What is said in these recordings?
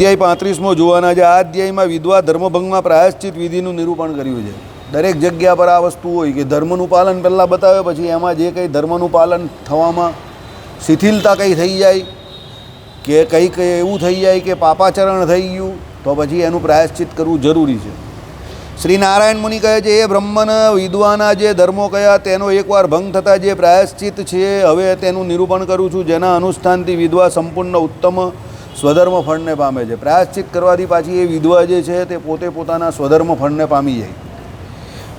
અધ્યાય 35મો જોવાના છે. આ અધ્યાયમાં વિધવા ધર્મભંગમાં પ્રાયશ્ચિત વિધિનું નિરૂપણ કર્યું છે. દરેક જગ્યા પર આ વસ્તુ હોય કે ધર્મનું પાલન પહેલાં બતાવે, પછી એમાં જે કંઈ ધર્મનું પાલન થવામાં શિથિલતા કંઈ થઈ જાય કે કંઈક એવું થઈ જાય કે પાપાચરણ થઈ ગયું તો પછી એનું પ્રાયશ્ચિત કરવું જરૂરી છે. શ્રી નારાયણ મુનિ કહે છે, એ બ્રહ્મન વિદ્વાના જે ધર્મો કયા તેનો એકવાર ભંગ થતાં જે પ્રાયશ્ચિત છે હવે તેનું નિરૂપણ કરું છું, જેના અનુષ્ઠાનથી વિધવા સંપૂર્ણ ઉત્તમ સ્વધર્મ ફળને પામે છે. પ્રાયશ્ચિત કરવાથી પાછી એ વિધવા જે છે તે પોતે પોતાના સ્વધર્મ ફળને પામી જાય.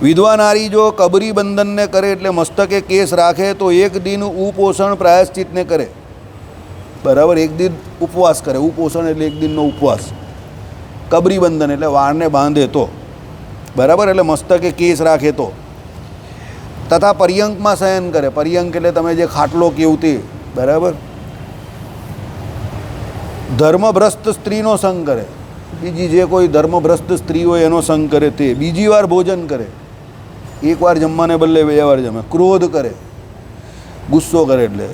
વિધવા નારી જો કબરી બંધનને કરે એટલે મસ્તકે કેસ રાખે તો એક દિન ઉપોષણ પ્રાયશ્ચિતને કરે. બરાબર, એક દિન ઉપવાસ કરે. ઉપોષણ એટલે એક દિનનો ઉપવાસ. કબરી બંધન એટલે વાળને બાંધે તો, બરાબર, એટલે મસ્તકે કેસ રાખે તો. તથા પર્યંકમાં શયન કરે. પર્યંક એટલે તમે જે ખાટલો કેવું તે, બરાબર. ધર્મભ્રષ્ટ સ્ત્રીનો સંગ કરે. બીજી જે કોઈ ધર્મભ્રષ્ટ સ્ત્રી હોય એનો સંગ કરે તે. બીજી વાર ભોજન કરે. એકવાર જમવાને બદલે 2 વાર જમે. ક્રોધ કરે, ગુસ્સો કરે એટલે.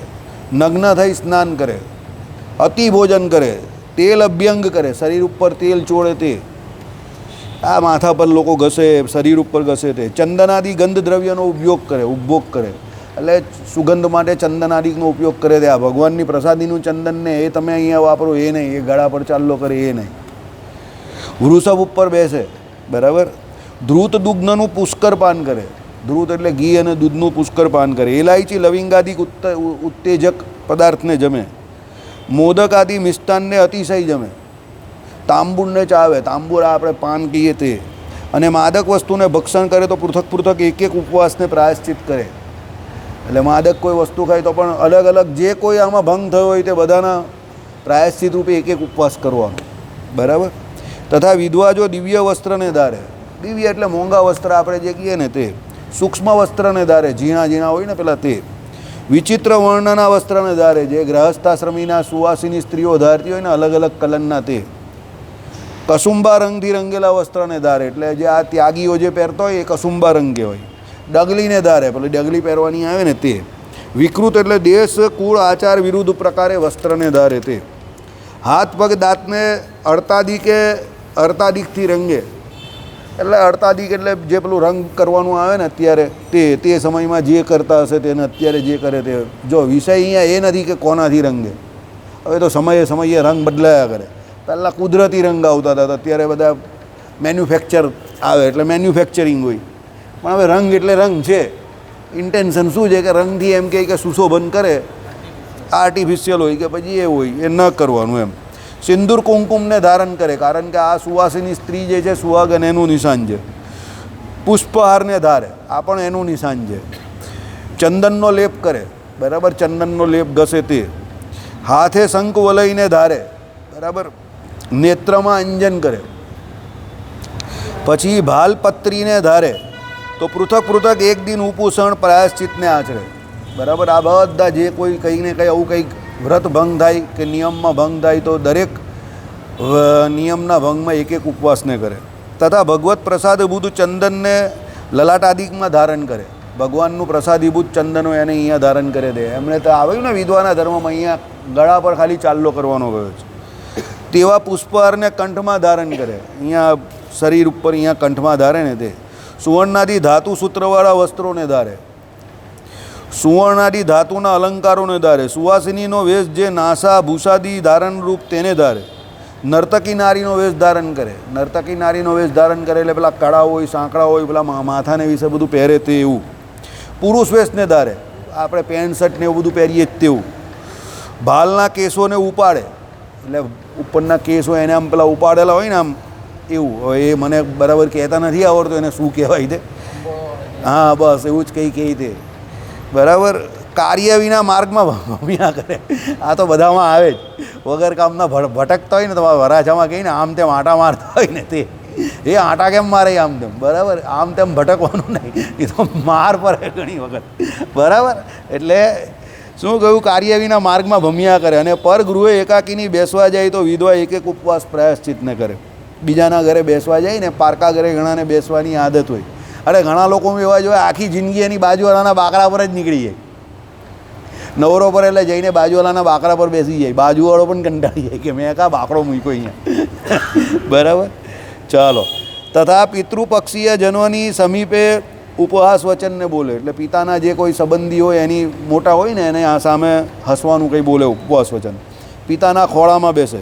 નગ્ન થઈ સ્નાન કરે. અતિ ભોજન કરે. તેલ અભ્યંગ કરે. શરીર ઉપર તેલ ચોળે તે. આ માથા પર લોકો ઘસે, શરીર ઉપર ઘસે તે. ચંદનાદિ ગંધ દ્રવ્યનો ઉપયોગ કરે, ઉપભોગ કરે. એટલે સુગંધ માટે ચંદનાદિનો ઉપયોગ કરે તે. આ ભગવાનની પ્રસાદીનું ચંદનને એ તમે અહીંયા વાપરો એ નહીં, એ ગળા પર ચાલ્લો કરે એ નહીં. વૃષભ ઉપર બેસે, બરાબર. ધ્રુત દુગ્ધનું પુષ્કર પાન કરે. ધ્રુત એટલે ઘી અને દૂધનું પુષ્કર પાન કરે. ઇલાયચી લવિંગાદિક ઉત્તેજક પદાર્થને જમે. મોદક આદિ મિષ્ટાનને અતિશય જમે. તાંબુળને ચાવે. તાંબુળ આપણે પાન કહીએ તે. અને માદક વસ્તુને ભક્ષણ કરે તો પૃથક પૃથક એક એક ઉપવાસને પ્રાયશ્ચિત કરે. એટલે માદક કોઈ વસ્તુ ખાય તો પણ અલગ અલગ જે કોઈ આમાં ભંગ થયો હોય તે બધાના પ્રાયશ્ચિત રૂપે એક એક ઉપવાસ કરવાનો, બરાબર. તથા વિધવા જો દિવ્ય વસ્ત્રને ધારે. દિવ્ય એટલે મોંઘા વસ્ત્ર આપણે જે કહીએ ને તે. સૂક્ષ્મ વસ્ત્રને ધારે, ઝીણા ઝીણા હોય ને પેલા તે. વિચિત્ર વર્ણના વસ્ત્રને ધારે, જે ગ્રહસ્થાશ્રમીના સુવાસીની સ્ત્રીઓ ધારતી હોય ને અલગ અલગ કલરના તે. કસુંબા રંગથી રંગેલા વસ્ત્રને ધારે, એટલે જે આ ત્યાગીઓ જે પહેરતા હોય એ કસુંબા રંગ કહેવાય. ડગલીને ધારે, પેલી ડગલી પહેરવાની આવે ને તે. વિકૃત એટલે દેશ કુળ આચાર વિરુદ્ધ પ્રકારે વસ્ત્રને ધારે તે. હાથ પગ દાંતને અર્તાદિકથી રંગે. એટલે અર્તાદિક એટલે જે પેલું રંગ કરવાનું આવે ને અત્યારે તે સમયમાં જે કરતા હશે તેને અત્યારે જે કરે તે. જો વિષય અહીંયા એ નથી કે કોનાથી રંગે. હવે તો સમયે સમયે રંગ બદલાયા કરે. પહેલાં કુદરતી રંગ આવતા હતા, અત્યારે બધા મેન્યુફેક્ચર આવે એટલે મેન્યુફેક્ચરિંગ હોય. પણ હવે રંગ એટલે રંગ છે. ઇન્ટેન્શન શું છે કે રંગથી એમ કહે કે સુશોભન કરે, આર્ટિફિશિયલ હોય કે પછી એ હોય એ ન કરવાનું એમ. સિંદૂર કુમકુમને ધારણ કરે, કારણ કે આ સુવાસીની સ્ત્રી જે છે સુહાગન એનું નિશાન છે. પુષ્પહારને ધારે, આ પણ એનું નિશાન છે. ચંદનનો લેપ કરે, બરાબર, ચંદનનો લેપ ઘસે તે. હાથે શંખ વલયને ધારે, બરાબર. નેત્રમાં અંજન કરે. પછી ભાલપત્રીને ધારે તો પૃથક પૃથક એક દિન ઉપોષણ પ્રાયશ્ચિતને આચરે, બરાબર. આ બધા જે કોઈ કંઈક ને કંઈ આવું કંઈક વ્રત ભંગ થાય કે નિયમમાં ભંગ થાય તો દરેક નિયમના ભંગમાં એક એક ઉપવાસને કરે. તથા ભગવત પ્રસાદભૂત ચંદનને લલાટાદિકમાં ધારણ કરે. ભગવાનનું પ્રસાદીભૂત ચંદનો એને અહીંયા ધારણ કરે દે. એમણે તો આવ્યું ને વિધવાના ધર્મમાં અહીંયા ગળા પર ખાલી ચાલ્લો કરવાનો ગયો છે. તેવા પુષ્પહારને કંઠમાં ધારણ કરે. અહીંયા શરીર ઉપર અહીંયા કંઠમાં ધારે ને તે. સુવર્ણાદિ ધાતુ સૂત્રવાળા વસ્ત્રોને ધારે. સુવર્ણાદિ ધાતુના અલંકારોને ધારે. સુવાસિનીનો વેશ જે નાસા ભૂષાદિ ધારણરૂપ તેને ધારે. નર્તકી નારીનો વેશ ધારણ કરે. નર્તકી નારીનો વેશ ધારણ કરે એટલે પેલા કડા હોય, સાંકડા હોય, પેલા માથાને વિશે બધું પહેરે તે એવું. પુરુષ વેશને ધારે, આપણે પેન્ટ શર્ટ ને એવું બધું પહેરીએ જ તેવું. ભાલના કેસોને ઉપાડે, એટલે ઉપરના કેસો એને આમ પેલા ઉપાડેલા હોય ને આમ એવું. હવે એ મને બરાબર કહેતા નથી આવડતું એને શું કહેવાય તે. હા બસ એવું જ કંઈ કહી તે, બરાબર. કાર્ય વિના માર્ગમાં ભમ્યા કરે. આ તો બધામાં આવે જ. વગર કામના ભટકતા હોય ને તમારા વરાછામાં કહીને આમ તેમ આંટા મારતા હોય ને તે. એ આંટા કેમ મારે આમ તેમ, બરાબર. આમ તેમ ભટકવાનું નહીં, એ તો માર પડે ઘણી વખત, બરાબર. એટલે શું કહ્યું, કાર્ય વિના માર્ગમાં ભમ્યા કરે. અને પર ગૃહે એકાકીની બેસવા જાય તો વિધવા એક એક ઉપવાસ પ્રાયશ્ચિતને કરે. બીજાના ઘરે બેસવા જાય ને, પારકા ઘરે ઘણાને બેસવાની આદત હોય. અરે ઘણા લોકો એવા જોઈએ આખી જિંદગી એની બાજુવાળાના બાકડા પર જ નીકળી જાય. નવરો પર એટલે જઈને બાજુવાળાના બાકડા પર બેસી જાય, બાજુવાળો પણ કંટાળી જાય કે મેં કાં બાકડો મૂક્યો અહીંયા. બરાબર, ચાલો. તથા પિતૃપક્ષીય જનોની સમીપે ઉપહાસ વચનને બોલે, એટલે પિતાના જે કોઈ સંબંધી હોય એની મોટા હોય ને એને આ સામે હસવાનું કંઈ બોલે, ઉપવાસ વચન. પિતાના ખોળામાં બેસે.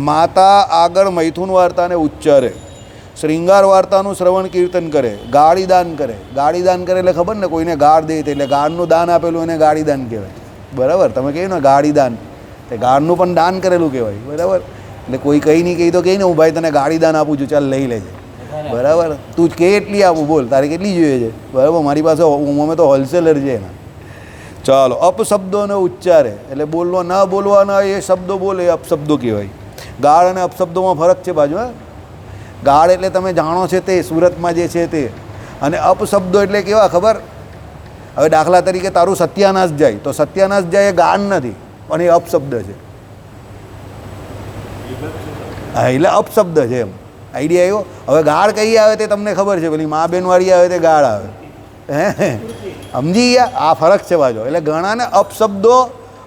માતા આગળ મૈથુન વાર્તાને ઉચ્ચારે. શ્રૃંગાર વાર્તાનું શ્રવણ કીર્તન કરે. ગાળીદાન કરે. ગાળીદાન કરે એટલે ખબર ને, કોઈને ગાળ દે એટલે ગાળનું દાન આપેલું એને ગાળીદાન કહેવાય. બરાબર, તમે કહ્યું ને ગાળીદાન, તે ગાળનું પણ દાન કરેલું કહેવાય. બરાબર, એટલે કોઈ કંઈ નહીં કહી તો કહી ને હું ભાઈ તને ગાળીદાન આપું છું, ચાલ લઈ લેજે. બરાબર, તું જ કેટલી આપું બોલ, તારે કેટલી જોઈએ છે? બરાબર, મારી પાસે અમે તો હોલસેલર છે એના. ચાલો. અપશબ્દોને ઉચ્ચારે, એટલે બોલવા ન બોલવાના એ શબ્દો બોલે એ અપશબ્દો કહેવાય. ગાળ અને અપશબ્દોમાં ફરક છે બાજુ. હા, ગાળ એટલે તમે જાણો છે તે, સુરતમાં જે છે તે, અને અપશબ્દો એટલે કેવા ખબર? હવે દાખલા તરીકે તારું સત્યાનાશ જાય, તો સત્યાનાશ જાય એ ગાળ નથી પણ એ અપશબ્દ છે. હા, એટલે અપશબ્દ છે એમ. આઈડિયા આવ્યો? હવે ગાળ કઈ આવે તે તમને ખબર છે, પેલી મા બેનવાળી આવે તે ગાળ આવે. હે, સમજી ગયા? આ ફરક છે બાજુ. એટલે ઘણાને અપશબ્દો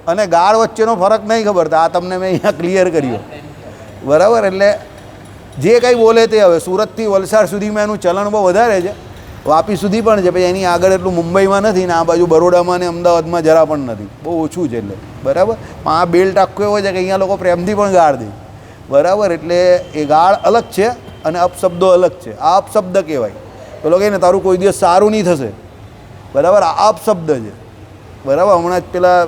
અને ગાળ વચ્ચેનો ફરક નહીં ખબર, તો આ તમને મેં અહીંયા ક્લિયર કર્યો. બરાબર, એટલે જે કંઈ બોલે તે. હવે સુરતથી વલસાડ સુધીમાં એનું ચલણ બહુ વધારે છે, વાપી સુધી પણ છે, પછી એની આગળ એટલું મુંબઈમાં નથી ને આ બાજુ બરોડામાં ને અમદાવાદમાં જરા પણ નથી, બહુ ઓછું છે. એટલે બરાબર, પણ આ બેલ્ટ આખો એવો છે કે અહીંયા લોકો પ્રેમથી પણ ગાળ દે. બરાબર, એટલે એ ગાળ અલગ છે અને અપશબ્દો અલગ છે. આ અપશબ્દ કહેવાય. પેલો કહે ને તારું કોઈ દિવસ સારું નહીં થશે, બરાબર, આ અપશબ્દ છે. બરાબર, હમણાં જ પેલા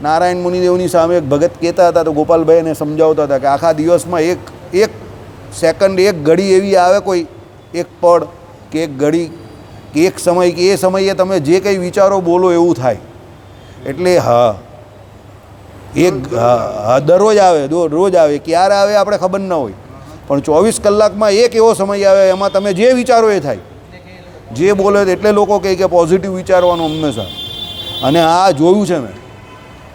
નારાયણ મુનિદેવની સામે એક ભગત કહેતા હતા, તો ગોપાલભાઈ એને સમજાવતા હતા કે આખા દિવસમાં એક સેકન્ડ, એક ઘડી એવી આવે, કોઈ એક પળ કે એક ઘડી કે એક સમય કે એ સમયે તમે જે કંઈ વિચારો બોલો એવું થાય. એટલે હા, એક દરરોજ આવે, રોજ આવે, ક્યારે આવે આપણે ખબર ન હોય, પણ 24 કલાકમાં એક એવો સમય આવે એમાં તમે જે વિચારો એ થાય, જે બોલે. એટલે લોકો કહે કે પોઝિટિવ વિચારવાનું હંમેશા. અને આ જોયું છે મેં,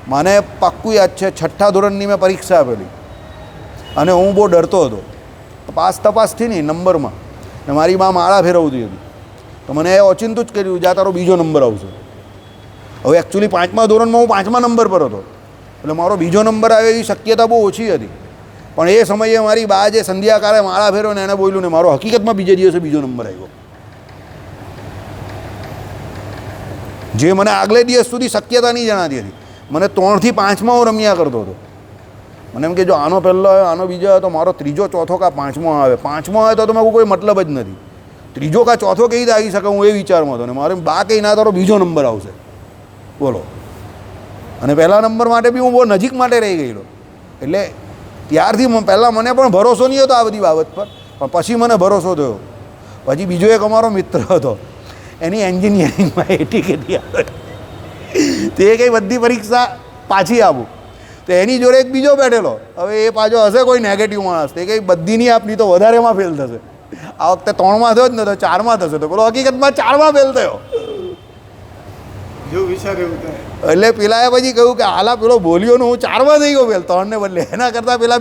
મને પાક્કું યાદ છે, 6ઠ્ઠા ધોરણની મેં પરીક્ષા આપેલી અને હું બહુ ડરતો હતો. તપાસથી નહીં, નંબરમાં, ને મારી માં માળા ફેરવતી હતી, તો મને એ ઓચિંતું જ કર્યું જ્યાં તારો બીજો નંબર આવશે. હવે એકચ્યુઅલી 5મા ધોરણમાં હું 5મા નંબર પર હતો, એટલે મારો બીજો નંબર આવે એવી શક્યતા બહુ ઓછી હતી. પણ એ સમયે મારી બા જે સંધ્યાકાળે માળા ફેરવ્યો ને એને બોલ્યું ને મારો હકીકતમાં બીજે દિવસે બીજો નંબર આવ્યો, જે મને આગલે દિવસ સુધી શક્યતા નહીં જણાતી હતી. મને 3 થી 5માં હું રમ્યા કરતો હતો. મને એમ કે જો આનો પહેલો આવે, આનો બીજો આવે, તો મારો ત્રીજો, ચોથો કા 5મો આવે. 5મો આવે તો મેં કોઈ મતલબ જ નથી. ત્રીજો કા ચોથો કઈ રીતે આવી શકે, હું એ વિચારમાં હતો. ને મારે બા કંઈ ના તારો બીજો નંબર આવશે, બોલો. અને પહેલા નંબર માટે બી હું બહુ નજીક માટે રહી ગયેલો. એટલે ત્યારથી પહેલાં મને પણ ભરોસો નહીં હતો આ બધી બાબત પર, પણ પછી મને ભરોસો થયો. પછી બીજો એક અમારો મિત્ર હતો, એની એન્જિનિયરિંગમાં એટીકેટી આવે, તે કંઈ બધી પરીક્ષા પાછી આપું, તો એની જોડે એક બીજો બેઠેલો. હવે એ પાછો હશે કોઈ નેગેટિવ માણસ, તે કંઈ બધી નહીં આપની તો વધારેમાં ફેલ થશે. આ વખતે 3માં થયો જ ને તો 4માં થશે, તો પેલો હકીકતમાં 4માં ફેલ થયો. જેવું વિચારે એવું થાય. એટલે પેલાએ પછી કહ્યું કે હાલા પેલો બોલ્યો ને હું 4માં થઈ ગયો ફેલ, 3ને બદલે. એના કરતાં પેલા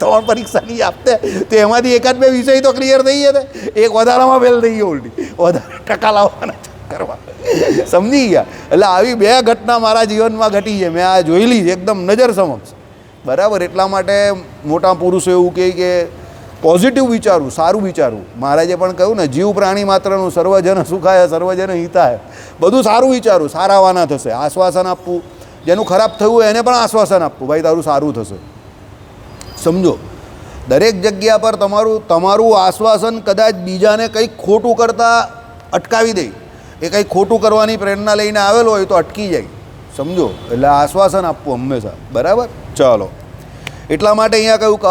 2-3 પરીક્ષા નહીં આપતે તો એમાંથી 1-2 વિષય તો ક્લિયર થઈ જશે. એક વધારામાં ફેલ થઈ ગયો, ઉલટી વધારે ટકા લાવવાના કરવા. સમજી ગયા? એટલે આવી 2 ઘટના મારા જીવનમાં ઘટી છે, મેં આ જોયેલી છે એકદમ નજર સમક્ષ. બરાબર, એટલા માટે મોટા પુરુષો એવું કહે કે પોઝિટિવ વિચારવું, સારું વિચારવું. મહારાજે પણ કહ્યું ને, જીવ પ્રાણી માત્રનું સર્વજન સુખાય સર્વજન હિતાય. બધું સારું વિચારવું, સારાવાના થશે. આશ્વાસન આપવું, જેનું ખરાબ થયું હોય એને પણ આશ્વાસન આપવું, ભાઈ તારું સારું થશે. સમજો, દરેક જગ્યા પર તમારું આશ્વાસન કદાચ બીજાને કંઈક ખોટું કરતાં અટકાવી દે. એ કંઈક ખોટું કરવાની પ્રેરણા લઈને આવેલો હોય તો અટકી જાય. સમજો, એટલે આશ્વાસન આપવું હંમેશા. બરાબર, ચાલો. એટલા માટે અહીંયા કહ્યું કે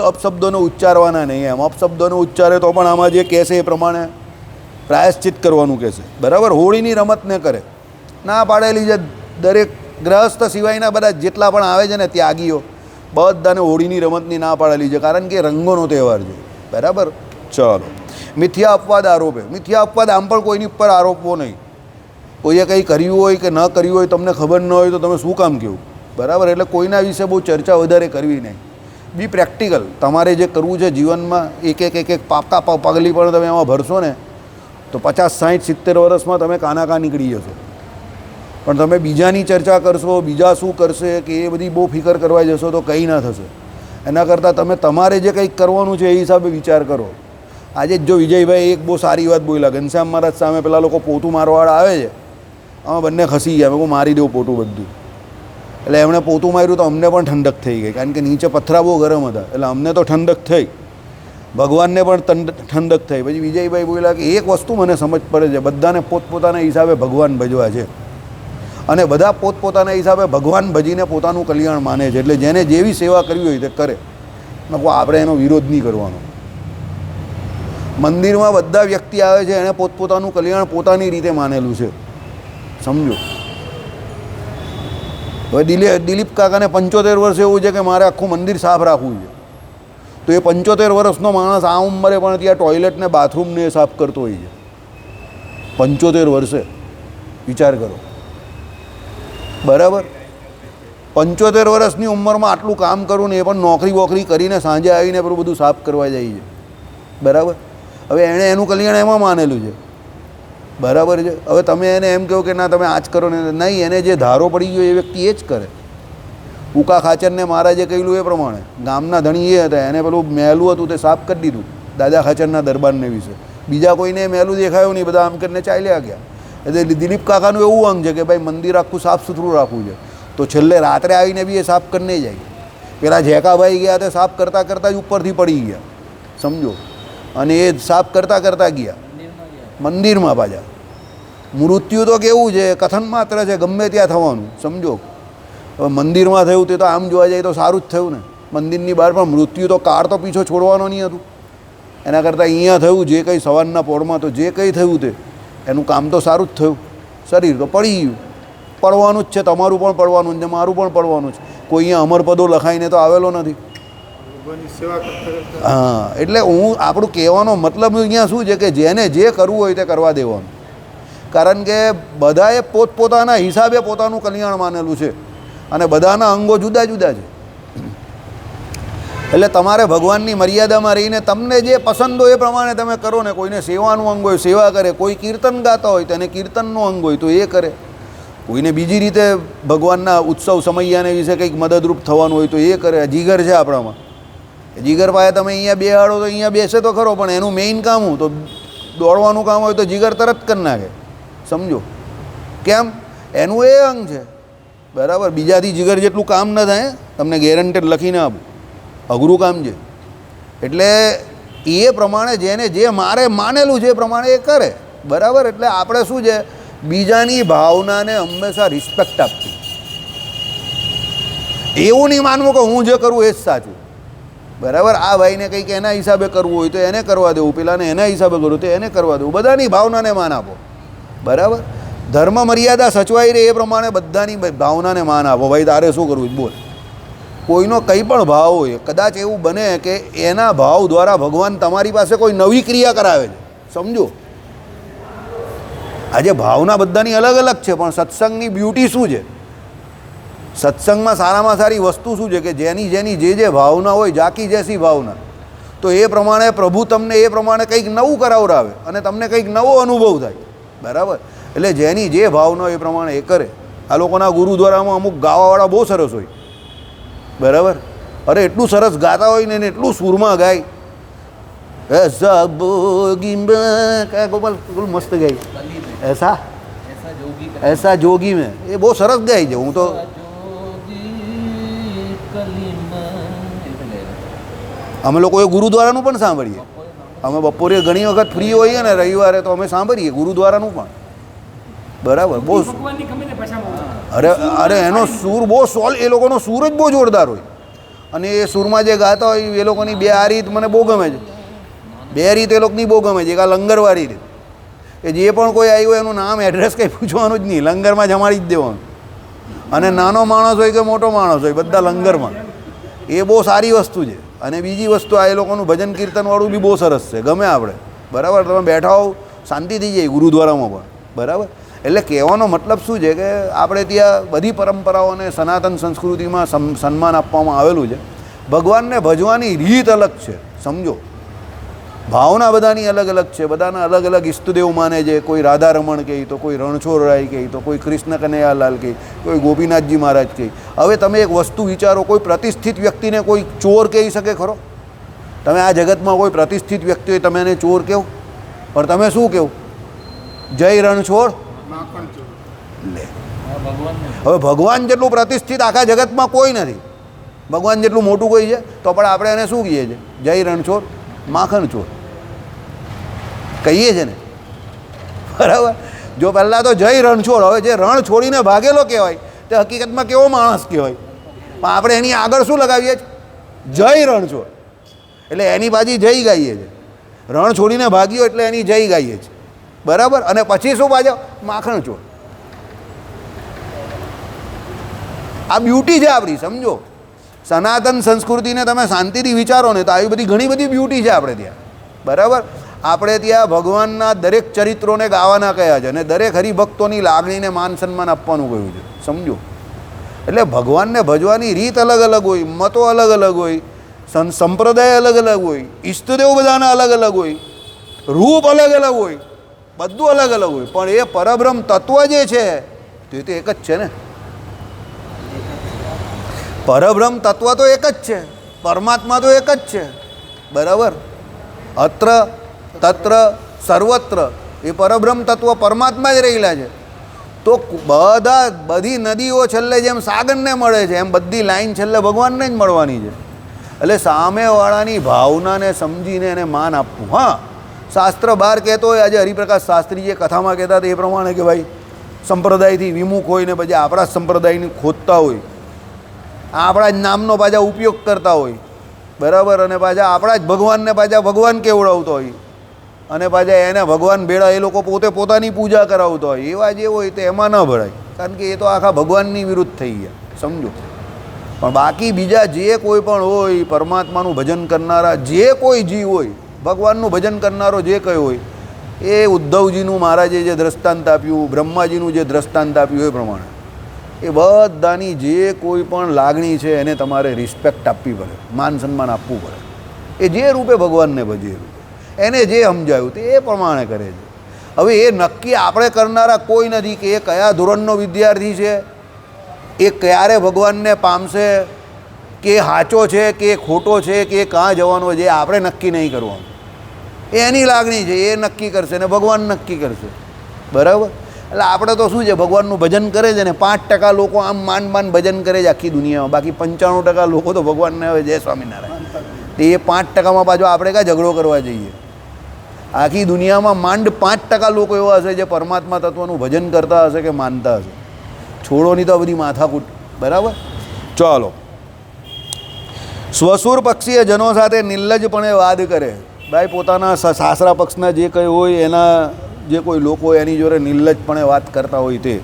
અપશબ્દોને ઉચ્ચારવાના નહીં. એમ અપશબ્દોને ઉચ્ચારે તો પણ આમાં જે કહેશે એ પ્રમાણે પ્રાયશ્ચિત કરવાનું કહેશે. બરાબર, હોળીની રમત ને કરે, ના પાડેલી છે. દરેક ગ્રહસ્થ સિવાયના બધા જેટલા પણ આવે છે ને ત્યાગીઓ, બધાને હોળીની રમતની ના પાડેલી છે, કારણ કે રંગોનો તહેવાર છે. બરાબર, ચાલો. મિથ્યા અપવાદ આરોપે. મિથ્યા અપવાદ આમ પણ કોઈની ઉપર આરોપવો નહીં. કોઈએ કંઈ કર્યું હોય કે ન કર્યું હોય, તમને ખબર ન હોય તો તમે શું કામ કહેવું? બરાબર, એટલે કોઈના વિશે બહુ ચર્ચા વધારે કરવી નહીં. બી પ્રેક્ટિકલ. તમારે જે કરવું છે જીવનમાં, એક પાકા પગલી પણ તમે એમાં ભરશો ને તો 50, 60, 70 વર્ષમાં તમે કાના કા નીકળી જશો. પણ તમે બીજાની ચર્ચા કરશો, બીજા શું કરશે કે એ બધી બહુ ફિકર કરવા જશો તો કંઈ ના થશે. એના કરતાં તમે તમારે જે કંઈક કરવાનું છે એ હિસાબે વિચાર કરો. આજે જ જો વિજયભાઈ એક બહુ સારી વાત બોલ્યા, ઘનશ્યામ મહારાજ સામે પેલા લોકો પોતું મારવાવાળા આવે છે, અમે બંને ખસી ગયા, મેં મારી દઉં પોતું બધું. એટલે એમણે પોતું માર્યું તો અમને પણ ઠંડક થઈ ગઈ, કારણ કે નીચે પથરા બહુ ગરમ હતા, એટલે અમને તો ઠંડક થઈ, ભગવાનને પણ ઠંડક થઈ. પછી વિજયભાઈ બોલ્યા કે એક વસ્તુ મને સમજ પડે છે, બધાને પોતપોતાના હિસાબે ભગવાન ભજવા છે અને બધા પોતપોતાના હિસાબે ભગવાન ભજીને પોતાનું કલ્યાણ માને છે. એટલે જેને જેવી સેવા કરવી હોય તે કરે, આપણે એનો વિરોધ નહીં કરવાનો. મંદિરમાં બધા વ્યક્તિ આવે છે, એણે પોતપોતાનું કલ્યાણ પોતાની રીતે માનેલું છે, સમજો. હવે દિલીપ કાકાને 75 વર્ષ એવું છે કે મારે આખું મંદિર સાફ રાખવું છે, તો એ 75 વર્ષનો માણસ આ ઉંમરે પણ ત્યાં ટોયલેટને બાથરૂમને સાફ કરતો હોય છે. 75 વર્ષે વિચાર કરો, બરાબર. 75 વર્ષની ઉંમરમાં આટલું કામ કરું ને એ પણ નોકરી વોકરી કરીને સાંજે આવીને પેલું બધું સાફ કરવા જાય છે, બરાબર. હવે એણે એનું કલ્યાણ એમાં માનેલું છે, બરાબર છે. હવે તમે એને એમ કહો કે ના તમે આ જ કરો ને, નહીં, એને જે ધારો પડી ગયો એ વ્યક્તિ એ જ કરે. ઉકા ખાચરને મહારાજે કહેલું એ પ્રમાણે, ગામના ધણી એ હતા, એને પેલું મહેલું હતું તે સાફ કરી દીધું દાદા ખાચરના દરબારને વિશે. બીજા કોઈને મહેલું દેખાયું નહીં, બધા આમ કરીને ચાલ્યા ગયા. એટલે દિલીપ કાકાનું એવું અંગ છે કે ભાઈ મંદિર આખું સાફ સુથરું રાખવું છે, તો છેલ્લે રાત્રે આવીને બી એ સાફ કરીને જાય. પેલા જેકાભાઈ ગયા તે સાફ કરતાં કરતાં જ ઉપરથી પડી ગયા, સમજો. અને એ સાફ કરતાં કરતાં ગયા મંદિરમાં પાછા. મૃત્યુ તો કેવું છે, કથન માત્ર છે, ગમે ત્યાં થવાનું, સમજો. હવે મંદિરમાં થયું તે તો આમ જોવા જાય તો સારું જ થયું ને, મંદિરની બહાર. પણ મૃત્યુ તો કાળ તો પીછો છોડવાનો નહીં હતું. એના કરતાં અહીંયા થયું જે કંઈ સવારના પોળમાં તો જે કંઈ થયું તે એનું કામ તો સારું જ થયું. શરીર તો પડી ગયું, પડવાનું જ છે, તમારું પણ પડવાનું છે, મારું પણ પડવાનું છે. કોઈ અહીંયા અમરપદો લખાઈને તો આવેલો નથી. હા, એટલે આપણું કહેવાનો મતલબ અહીંયા શું છે કે જેને જે કરવું હોય તે કરવા દેવાનું. કારણ કે બધાએ પોતપોતાના હિસાબે પોતાનું કલ્યાણ માનેલું છે અને બધાના અંગો જુદા જુદા છે. એટલે તમારે ભગવાનની મર્યાદામાં રહીને તમને જે પસંદ હોય એ પ્રમાણે તમે કરો ને. કોઈને સેવાનું અંગ હોય સેવા કરે, કોઈ કીર્તન ગાતા હોય તેને કીર્તનનો અંગ હોય તો એ કરે, કોઈને બીજી રીતે ભગવાનના ઉત્સવ સમૈયાને વિશે કંઈક મદદરૂપ થવાનું હોય તો એ કરે. જીગર છે આપણામાં, જીગર પાસે તમે અહીંયા બેહાડો તો અહીંયા બેસે તો ખરો, પણ એનું મેઇન કામ હું તો દોડવાનું કામ હોય તો જીગર તરત કરી નાખે, સમજો. કેમ? એનું એ અંગ છે, બરાબર. બીજાથી જીગર જેટલું કામ ન થાય, તમને ગેરંટેડ લખીને આપું, અઘરું કામ છે. એટલે એ પ્રમાણે જેને જે માનેલું છે એ પ્રમાણે એ કરે, બરાબર. એટલે આપણે શું છે, બીજાની ભાવનાને હંમેશા રિસ્પેક્ટ આપવી. એવું નહીં માનવું કે હું જે કરું એ જ સાચું, બરાબર. આ ભાઈને કંઈક એના હિસાબે કરવું હોય તો એને કરવા દેવું, પેલાને એના હિસાબે કરવું તો એને કરવા દેવું. બધાની ભાવનાને માન આપો, બરાબર. ધર્મ મર્યાદા સચવાઈ રહે એ પ્રમાણે બધાની ભાવનાને માન આપો. ભાઈ તારે શું કરવું બોલ. કોઈનો કંઈ પણ ભાવ હોય, કદાચ એવું બને કે એના ભાવ દ્વારા ભગવાન તમારી પાસે કોઈ નવી ક્રિયા કરાવે છે, સમજો. આજે ભાવના બધાની અલગ અલગ છે, પણ સત્સંગની બ્યુટી શું છે, સત્સંગમાં સારામાં સારી વસ્તુ શું છે કે જેની જેની જે ભાવના હોય, જાકી જેસી ભાવના, તો એ પ્રમાણે પ્રભુ તમને એ પ્રમાણે કંઈક નવું કરાવડાવે અને તમને કંઈક નવો અનુભવ થાય, બરાબર. એટલે જેની જે ભાવના હોય એ પ્રમાણે એ કરે. આ લોકોના ગુરુદ્વારામાં અમુક ગાવાવાળા બહુ સરસ હોય, બરાબર. અરે એટલું સરસ ગાતા હોય ને એટલું સૂરમાં ગાય, એસા બોગી મેં કયા ગોપાલ મસ્ત ગાય, એસા જોગી મેં, એ બહુ સરસ ગાય છે. હું તો અમે લોકો એ ગુરુદ્વારાનું પણ સાંભળીએ. અમે બપોરે ઘણી વખત ફ્રી હોઈએ ને રવિવારે તો અમે સાંભળીએ ગુરુદ્વારાનું પણ, બરાબર. બહુ અરે એનો સૂર બહુ એ લોકોનો સૂર જ બહુ જોરદાર હોય. અને એ સૂરમાં જે ગાતા હોય એ લોકોની બે આ રીત મને બહુ ગમે છે. બે રીત એ લોકોની બહુ ગમે છે. એક આ લંગરવાળી રીત, કે જે પણ કોઈ આવ્યું એનું નામ એડ્રેસ કંઈ પૂછવાનું જ નહીં, લંગરમાં જમાડી જ દેવાનું. અને નાનો માણસ હોય કે મોટો માણસ હોય, બધા લંગરમાં. એ બહુ સારી વસ્તુ છે. અને બીજી વસ્તુ આ એ લોકોનું ભજન કીર્તનવાળું બી બહુ સરસ છે, ગમે આપણે, બરાબર. તમે બેઠા હોવ શાંતિ થઈ જાય ગુરુદ્વારામાં પણ, બરાબર. એટલે કહેવાનો મતલબ શું છે કે આપણે ત્યાં બધી પરંપરાઓને સનાતન સંસ્કૃતિમાં સન્માન આપવામાં આવેલું છે. ભગવાનને ભજવાની રીત અલગ છે, સમજો. ભાવના બધાની અલગ અલગ છે, બધાના અલગ અલગ ઈષ્ટદેવ માને છે. કોઈ રાધારમણ કહે તો કોઈ રણછોડરાય કહે તો કોઈ કૃષ્ણ કનૈયાલાલ કહે, કોઈ ગોપીનાથજી મહારાજ કહે. હવે તમે એક વસ્તુ વિચારો, કોઈ પ્રતિષ્ઠિત વ્યક્તિને કોઈ ચોર કહી શકે ખરો? તમે આ જગતમાં કોઈ પ્રતિષ્ઠિત વ્યક્તિ હોય તમે એને ચોર કહો, પણ તમે શું કહો? જય રણછોડ. લે, હવે ભગવાન જેટલું પ્રતિષ્ઠિત આખા જગતમાં કોઈ નથી. ભગવાન જેટલું મોટું કોઈ છે તો પણ આપણે એને શું કહીએ છીએ? જય રણછોડ માખણ ચોર કહીએ છીએ ને, બરાબર? જો પહેલાં તો જય રણછોડ, હવે જે રણ છોડીને ભાગેલો કહેવાય તે હકીકતમાં કેવો માણસ કહેવાય, પણ આપણે એની આગળ શું લગાવીએ છીએ? જય રણછોડ. એટલે એની પાછી જય ગાઈએ છીએ. રણ છોડીને ભાગ્યો એટલે એની જય ગાઈએ છીએ, બરાબર? અને પછી શું પાછો? માખણ ચોર. આ બ્યુટી છે આપણી, સમજો. સનાતન સંસ્કૃતિને તમે શાંતિથી વિચારો ને તો આવી બધી ઘણી બધી બ્યુટી છે આપણે ત્યાં, બરાબર? આપણે ત્યાં ભગવાનના દરેક ચરિત્રોને ગાવાના કયા છે અને દરેક હરિભક્તોની લાગણીને માન સન્માન આપવાનું કહ્યું છે, સમજો. એટલે ભગવાનને ભજવાની રીત અલગ અલગ હોય, મતો અલગ અલગ હોય, સંપ્રદાય અલગ અલગ હોય, ઈષ્ટદેવ બધાના અલગ અલગ હોય, રૂપ અલગ અલગ હોય, બધું અલગ અલગ હોય, પણ એ પરબ્રહ્મ તત્વ જે છે તે તો એક જ છે ને. પરબ્રહ્મ તત્વ તો એક જ છે, પરમાત્મા તો એક જ છે, બરાબર? અત્ર તત્ર સર્વત્ર એ પરબ્રહ્મ તત્વ પરમાત્મા જ રહેલા છે. તો બધી નદીઓ છેલ્લે જેમ સાગરને મળે છે એમ બધી લાઈન છેલ્લે ભગવાનને જ મળવાની છે. એટલે સામેવાળાની ભાવનાને સમજીને એને માન આપવું. હા, શાસ્ત્ર બહાર કહેતો હોય, આજે હરિપ્રકાશ શાસ્ત્રી જે કથામાં કહેતા હતા એ પ્રમાણે કે ભાઈ સંપ્રદાયથી વિમુખ હોય ને પછી આપણા સંપ્રદાયની ખોદતા હોય, આપણા જ નામનો પાછા ઉપયોગ કરતા હોય, બરાબર? અને પાછા આપણા જ ભગવાનને પાછા ભગવાન કેવડાવતો હોય અને પાછા એને ભગવાન ભેળા એ લોકો પોતે પોતાની પૂજા કરાવતો હોય, એવા જે હોય તો એમાં ન ભળાય, કારણ કે એ તો આખા ભગવાનની વિરુદ્ધ થઈ ગયા, સમજો. પણ બાકી બીજા જે કોઈ પણ હોય, પરમાત્માનું ભજન કરનારા જે કોઈ જીવ હોય, ભગવાનનું ભજન કરનારો જે કંઈ હોય, એ ઉદ્ધવજીનું મહારાજે જે દ્રષ્ટાંત આપ્યું, બ્રહ્માજીનું જે દ્રષ્ટાંત આપ્યું એ પ્રમાણે એ બધાની જે કોઈ પણ લાગણી છે એને તમારે રિસ્પેક્ટ આપવી પડે, માન સન્માન આપવું પડે. એ જે રૂપે ભગવાનને ભજે, એને જે સમજાયું તે એ પ્રમાણે કરે છે. હવે એ નક્કી આપણે કરનારા કોઈ નથી કે એ કયા ધોરણનો વિદ્યાર્થી છે, એ ક્યારે ભગવાનને પામશે, કે સાચો છે કે ખોટો છે કે કાં જવાનો છે, આપણે નક્કી નહીં કરવાનું. એ એની લાગણી છે, એ નક્કી કરશે ને ભગવાન નક્કી કરશે, બરાબર? એટલે આપણે તો શું છે, ભગવાનનું ભજન કરે છે ને 5% લોકો આમ માંડ માંડ ભજન કરે છે આખી દુનિયામાં, બાકી 95% લોકો તો ભગવાનને હવે જય સ્વામિનારાયણ. તે એ 5%માં પાછો આપણે કાં ઝઘડો કરવા જઈએ? આખી દુનિયામાં માંડ 5% લોકો એવા હશે જે પરમાત્મા તત્વનું ભજન કરતા હશે કે માનતા હશે. છોડો નહીં તો બધી માથાકૂટ, બરાબર? ચાલો. સ્વસુર પક્ષીય જનો સાથે નિર્લજપણે વાદ કરે. ભાઈ પોતાના સાસરા પક્ષના જે કંઈ હોય એના જે કોઈ લોકો એની જોડે નિર્લજપણે વાત કરતા હોય તે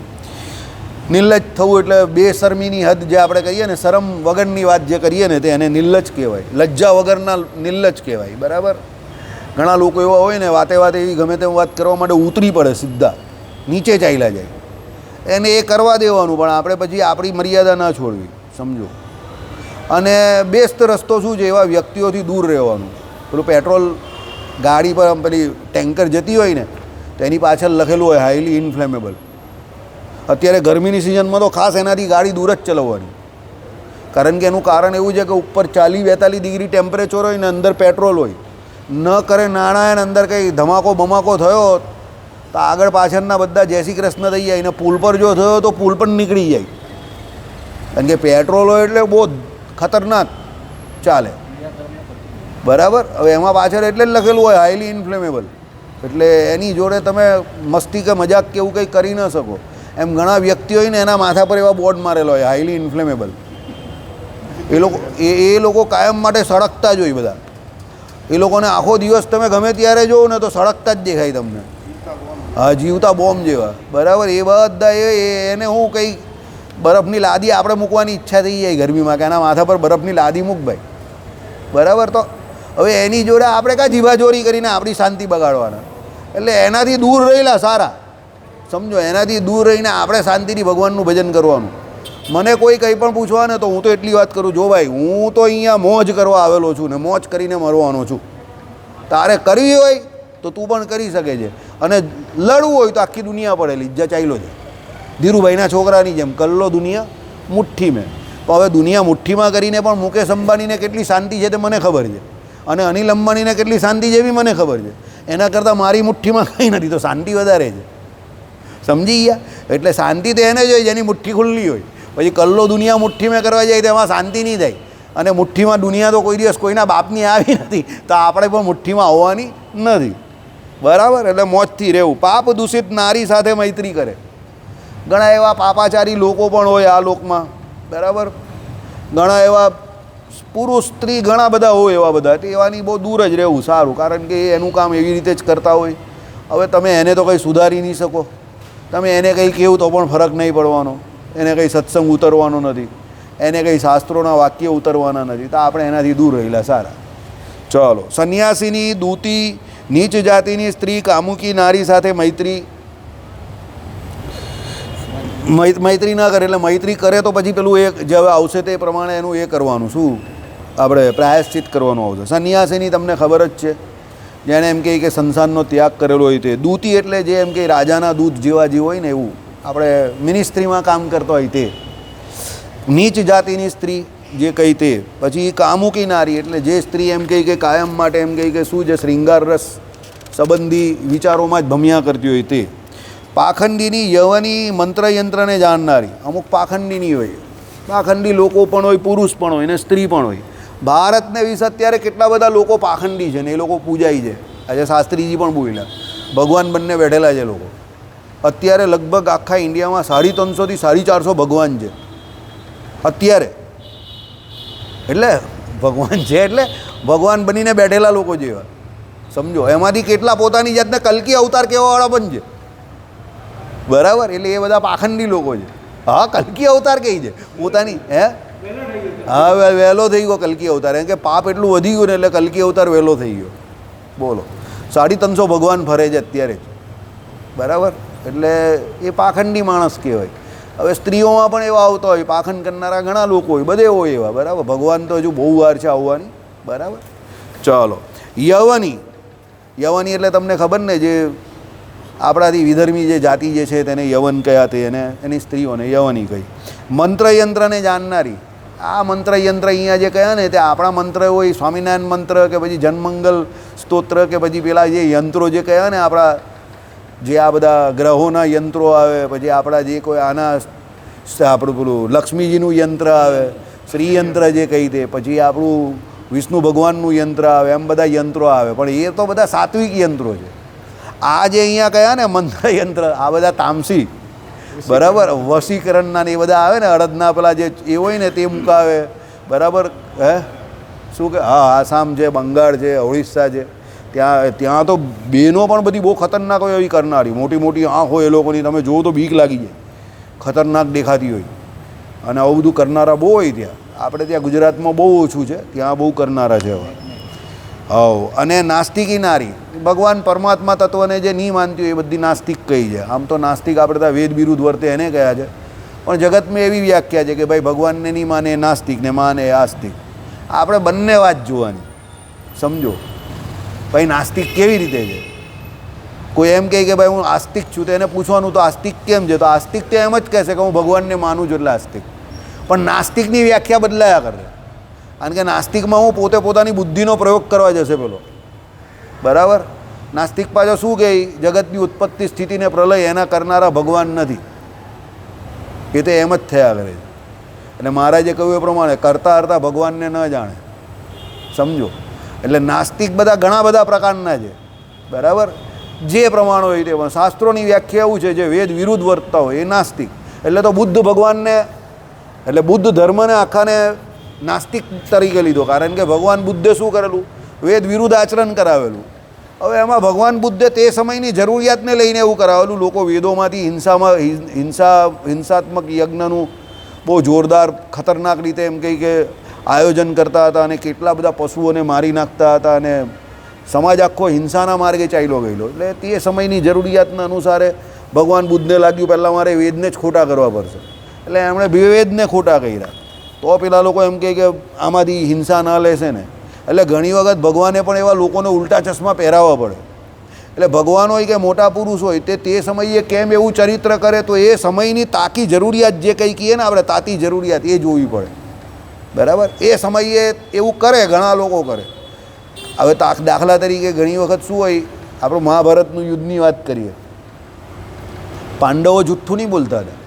નિર્લજ થવું એટલે બેશરમીની હદ જે આપણે કહીએ ને, શરમ વગરની વાત જે કરીએ ને તે એને નિર્લજ કહેવાય, લજ્જા વગરના નિર્લજ કહેવાય, બરાબર? ઘણા લોકો એવા હોય ને વાતે વાતે એવી ગમે તેમ વાત કરવા માટે ઉતરી પડે, સીધા નીચે ચાલ્યા જાય. એને એ કરવા દેવાનું, પણ આપણે પછી આપણી મર્યાદા ના છોડવી, સમજો. અને બેસ્ટ રસ્તો શું છે, એવા વ્યક્તિઓથી દૂર રહેવાનું. પેલું પેટ્રોલ ગાડી પર પેલી ટેન્કર જતી હોય ને તો એની પાછળ લખેલું હોય હાઈલી ઇન્ફ્લેમેબલ. અત્યારે ગરમીની સિઝનમાં તો ખાસ એનાથી ગાડી દૂર જ ચલાવવાની, કારણ કે એનું કારણ એવું છે કે ઉપર 40-42 ડિગ્રી ટેમ્પરેચર હોય ને અંદર પેટ્રોલ હોય, ન કરે નાણાં અને અંદર કંઈ ધમાકો બમાકો થયો તો આગળ પાછળના બધા જય શ્રી કૃષ્ણ થઈ જાય ને પુલ પર જો થયો તો પુલ પણ નીકળી જાય, કારણ કે પેટ્રોલ હોય એટલે બહુ ખતરનાક ચાલે, બરાબર? હવે એમાં પાછળ એટલે જ લખેલું હોય હાઈલી ઇન્ફ્લેમેબલ, એટલે એની જોડે તમે મસ્તી કે મજાક કે એવું કંઈ કરી ન શકો. એમ ઘણા વ્યક્તિ હોય ને એના માથા પર એવા બોર્ડ મારેલો હોય હાઈલી ઇન્ફ્લેમેબલ. એ લોકો કાયમ માટે સળગતા જ હોય બધા. એ લોકોને આખો દિવસ તમે ગમે ત્યારે જોવો ને તો સળગતા જ દેખાય તમને, હા, જીવતા બોમ્બ જેવા, બરાબર? એ બધા એને હું કંઈ બરફની લાદી આપણે મૂકવાની ઈચ્છા થઈ જાય ગરમીમાં કે એના માથા પર બરફની લાદી મૂક ભાઈ, બરાબર? તો હવે એની જોડે આપણે કાં જીભાજોરી કરીને આપણી શાંતિ બગાડવાના? એટલે એનાથી દૂર રહેલા સારા, સમજો. એનાથી દૂર રહીને આપણે શાંતિથી ભગવાનનું ભજન કરવાનું. મને કોઈ કંઈ પણ પૂછવા ને તો હું તો એટલી વાત કરું, જો ભાઈ હું તો અહીંયા મોજ કરવા આવેલો છું ને મોજ કરીને મરવાનો છું, તારે કરવી હોય તો તું પણ કરી શકે છે, અને લડવું હોય તો આખી દુનિયા પડેલી જ ચાલ્યો છે. ધીરુભાઈના છોકરાની જેમ કલ્લો દુનિયા મુઠ્ઠી મેં. તો હવે દુનિયા મુઠ્ઠીમાં કરીને પણ મુકેશ અંબાણીને કેટલી શાંતિ છે તે મને ખબર છે, અને અનિલ અંબાણીને કેટલી શાંતિ છે બી મને ખબર છે. એના કરતાં મારી મુઠ્ઠીમાં કંઈ નથી, તો શાંતિ વધારે છે. સમજી ગયા? એટલે શાંતિ તો એને જ હોય જેની મુઠ્ઠી ખુલ્લી હોય. પછી કલ્લો દુનિયા મુઠ્ઠીમાં કરવા જાય તો એમાં શાંતિ નહીં થાય. અને મુઠ્ઠીમાં દુનિયા તો કોઈ દિવસ કોઈના બાપની આવી નથી, તો આપણે પણ મુઠ્ઠીમાં આવવાની નથી. બરાબર? એટલે મોજથી રહેવું. પાપ દૂષિત નારી સાથે મૈત્રી કરે. ઘણા એવા પાપાચારી લોકો પણ હોય આ લોકમાં. બરાબર? ઘણા એવા પુરુષ સ્ત્રી ઘણા બધા હોય, એવા બધા એવાની બહુ દૂર જ રહેવું સારું, કારણ કે એ એનું કામ એવી રીતે જ કરતા હોય. હવે તમે એને તો કંઈ સુધારી નહીં શકો. તમે એને કંઈ કહેવું તો પણ ફરક નહીં પડવાનો. એને કંઈ સત્સંગ ઉતરવાનો નથી, એને કંઈ શાસ્ત્રોના વાક્ય ઉતરવાના નથી. તો આપણે એનાથી દૂર રહેલા સારા. ચલો. સંન્યાસીની, દૂતી, નીચ જાતિની સ્ત્રી, કામુકી નારી સાથે મૈત્રી ન કરે. એટલે મૈત્રી કરે તો પછી પેલું એક જે હવે આવશે તે પ્રમાણે એનું એ કરવાનું, શું આપણે પ્રાયશ્ચિત કરવાનું આવશે. સંન્યાસીની તમને ખબર જ છે, જેણે એમ કહે કે સંસારનો ત્યાગ કરેલો હોય તે. દૂતી એટલે જે એમ કે રાજાના દૂત જેવા જે હોય ને એવું, આપણે મિનિસ્ટ્રીમાં કામ કરતો હોય તે. નીચ જાતિની સ્ત્રી જે કહી તે. પછી કામુકી નારી એટલે જે સ્ત્રી એમ કહે કે કાયમ માટે એમ કહે કે શું જે શ્રૃંગાર રસ સંબંધી વિચારોમાં જ ભમ્યા કરતી હોય તે. પાખંડીની, યવની, મંત્રયંત્રને જાણનારી. અમુક પાખંડીની હોય, પાખંડી લોકો પણ હોય, પુરુષ પણ હોય ને સ્ત્રી પણ હોય. ભારતને વિશે અત્યારે કેટલા બધા લોકો પાખંડી છે ને એ લોકો પૂજાય છે. આજે શાસ્ત્રીજી પણ બોલ્યા, ભગવાન બંને બેઠેલા છે લોકો. અત્યારે લગભગ આખા ઇન્ડિયામાં 350 થી 450 ભગવાન છે અત્યારે. એટલે ભગવાન છે એટલે ભગવાન બનીને બેઠેલા લોકો જેવા સમજો. એમાંથી કેટલા પોતાની જાતને કલ્કી અવતાર કહેવાવાળા પણ છે. બરાબર? એટલે એ બધા પાખંડી લોકો છે. હા, કલ્કી અવતાર કઈ છે પોતાની? હે, હા, વહેલો થઈ ગયો કલ્કી અવતાર. એમ કે પાપ એટલું વધી ગયું ને એટલે કલ્કી અવતાર વહેલો થઈ ગયો. બોલો, 350 ભગવાન ફરે છે અત્યારે જ. બરાબર? એટલે એ પાખંડી માણસ કહેવાય. હવે સ્ત્રીઓમાં પણ એવા આવતા હોય, પાખંડ કરનારા ઘણા લોકો હોય, બધે હોય એવા. બરાબર? ભગવાન તો હજુ બહુ વાર છે આવવાની. બરાબર? ચલો. યવની. યવની એટલે તમને ખબર ને, જે આપણાથી વિધર્મી જે જાતિ જે છે તેને યવન કહ્યા તે, એને એની સ્ત્રીઓને યવની કહી. મંત્રયંત્રને જાણનારી. આ મંત્રયંત્ર અહીંયા જે કહ્યા ને તે આપણા મંત્ર હોય, સ્વામિનારાયણ મંત્ર કે પછી જનમંગલ સ્તોત્ર કે પછી પેલા જે યંત્રો જે કહ્યા ને આપણા, જે આ બધા ગ્રહોના યંત્રો આવે, પછી આપણા જે કોઈ આના આપણું પેલું લક્ષ્મીજીનું યંત્ર આવે, શ્રીયંત્ર જે કહી દે, પછી આપણું વિષ્ણુ ભગવાનનું યંત્ર આવે, એમ બધા યંત્રો આવે. પણ એ તો બધા સાત્વિક યંત્રો છે. આ જે અહીંયા કહ્યા ને મંત્રયંત્ર, આ બધા તામસી. બરાબર? વશીકરણના ને એ બધા આવે ને, અડદના પેલા જે એ હોય ને તે મુકાવે. બરાબર? હે, શું કે, હા, આસામ છે, બંગાળ છે, ઓડિશા છે, ત્યાં તો બહેનો પણ બધી બહુ ખતરનાક હોય એવી કરનારી. મોટી મોટી આંખ હોય એ લોકોની, તમે જુઓ તો બીક લાગી જાય, ખતરનાક દેખાતી હોય. અને આવું બધું કરનારા બહુ હોય ત્યાં. આપણે ત્યાં ગુજરાતમાં બહુ ઓછું છે, ત્યાં બહુ કરનારા છે. હવ. અને નાસ્તિકી નારી, ભગવાન પરમાત્મા તત્વને જે નહીં માનતી હોય એ બધી નાસ્તિક કહી છે. આમ તો નાસ્તિક આપણે ત્યાં વેદ વિરુદ્ધ વર્તે એને કહ્યા છે, પણ જગતમાં એવી વ્યાખ્યા છે કે ભાઈ ભગવાનને નહીં માને નાસ્તિક, ને માને આસ્તિક. આપણે બંને વાત જોવાની, સમજો. ભાઈ નાસ્તિક કેવી રીતે છે? કોઈ એમ કહે કે ભાઈ હું આસ્તિક છું, તો એને પૂછવાનું તો આસ્તિક કેમ છે? તો આસ્તિક તો એમ જ કહેશે કે હું ભગવાનને માનું છું એટલે આસ્તિક. પણ નાસ્તિકની વ્યાખ્યા બદલાયા કરે, કારણ કે નાસ્તિકમાં હું પોતે પોતાની બુદ્ધિનો પ્રયોગ કરવા જશે પેલો. બરાબર? નાસ્તિક પાછો શું કહે, જગતની ઉત્પત્તિ સ્થિતિને પ્રલય એના કરનારા ભગવાન નથી, એ તો એમ જ થયા કરે છે. એટલે મહારાજે કહ્યું એ પ્રમાણે કરતા હરતા ભગવાનને ન જાણે, સમજો. એટલે નાસ્તિક બધા ઘણા બધા પ્રકારના છે. બરાબર? જે પ્રમાણ હોય તે. પણ શાસ્ત્રોની વ્યાખ્યા એવું છે, જે વેદ વિરુદ્ધ વર્તતા હોય એ નાસ્તિક. એટલે તો બુદ્ધ ભગવાનને, એટલે બુદ્ધ ધર્મને આખાને નાસ્તિક તરીકે લીધો, કારણ કે ભગવાન બુદ્ધે શું કરેલું? વેદ વિરુદ્ધ આચરણ કરાવેલું. હવે એમાં ભગવાન બુદ્ધે તે સમયની જરૂરિયાતને લઈને એવું કરાવેલું. લોકો વેદોમાંથી હિંસાત્મક યજ્ઞનું બહુ જોરદાર ખતરનાક રીતે એમ કહી કે આયોજન કરતા હતા, અને કેટલા બધા પશુઓને મારી નાખતા હતા, અને સમાજ આખો હિંસાના માર્ગે ચાલ્યો ગયેલો. એટલે તે સમયની જરૂરિયાતના અનુસારે ભગવાન બુદ્ધને લાગ્યું પહેલાં મારે વેદને જ ખોટા કરવા પડશે, એટલે એમણે વેદને ખોટા કર્યા. તો પેલા લોકો એમ કહે કે આમાંથી હિંસા ન લેશે ને, એટલે ઘણી વખત ભગવાને પણ એવા લોકોને ઉલટા ચશ્મા પહેરાવવા પડે. એટલે ભગવાન હોય કે મોટા પુરુષ હોય તે સમયે કેમ એવું ચરિત્ર કરે, તો એ સમયની તાકી જરૂરિયાત જે કંઈ કહીએ ને આપણે તાતી જરૂરિયાત એ જોવી પડે. બરાબર, એ સમયે એવું કરે, ઘણા લોકો કરે. હવે દાખલા તરીકે ઘણી વખત શું હોય, આપણે મહાભારતનું યુદ્ધની વાત કરીએ, પાંડવો જુઠ્ઠું નહીં બોલતા હતા,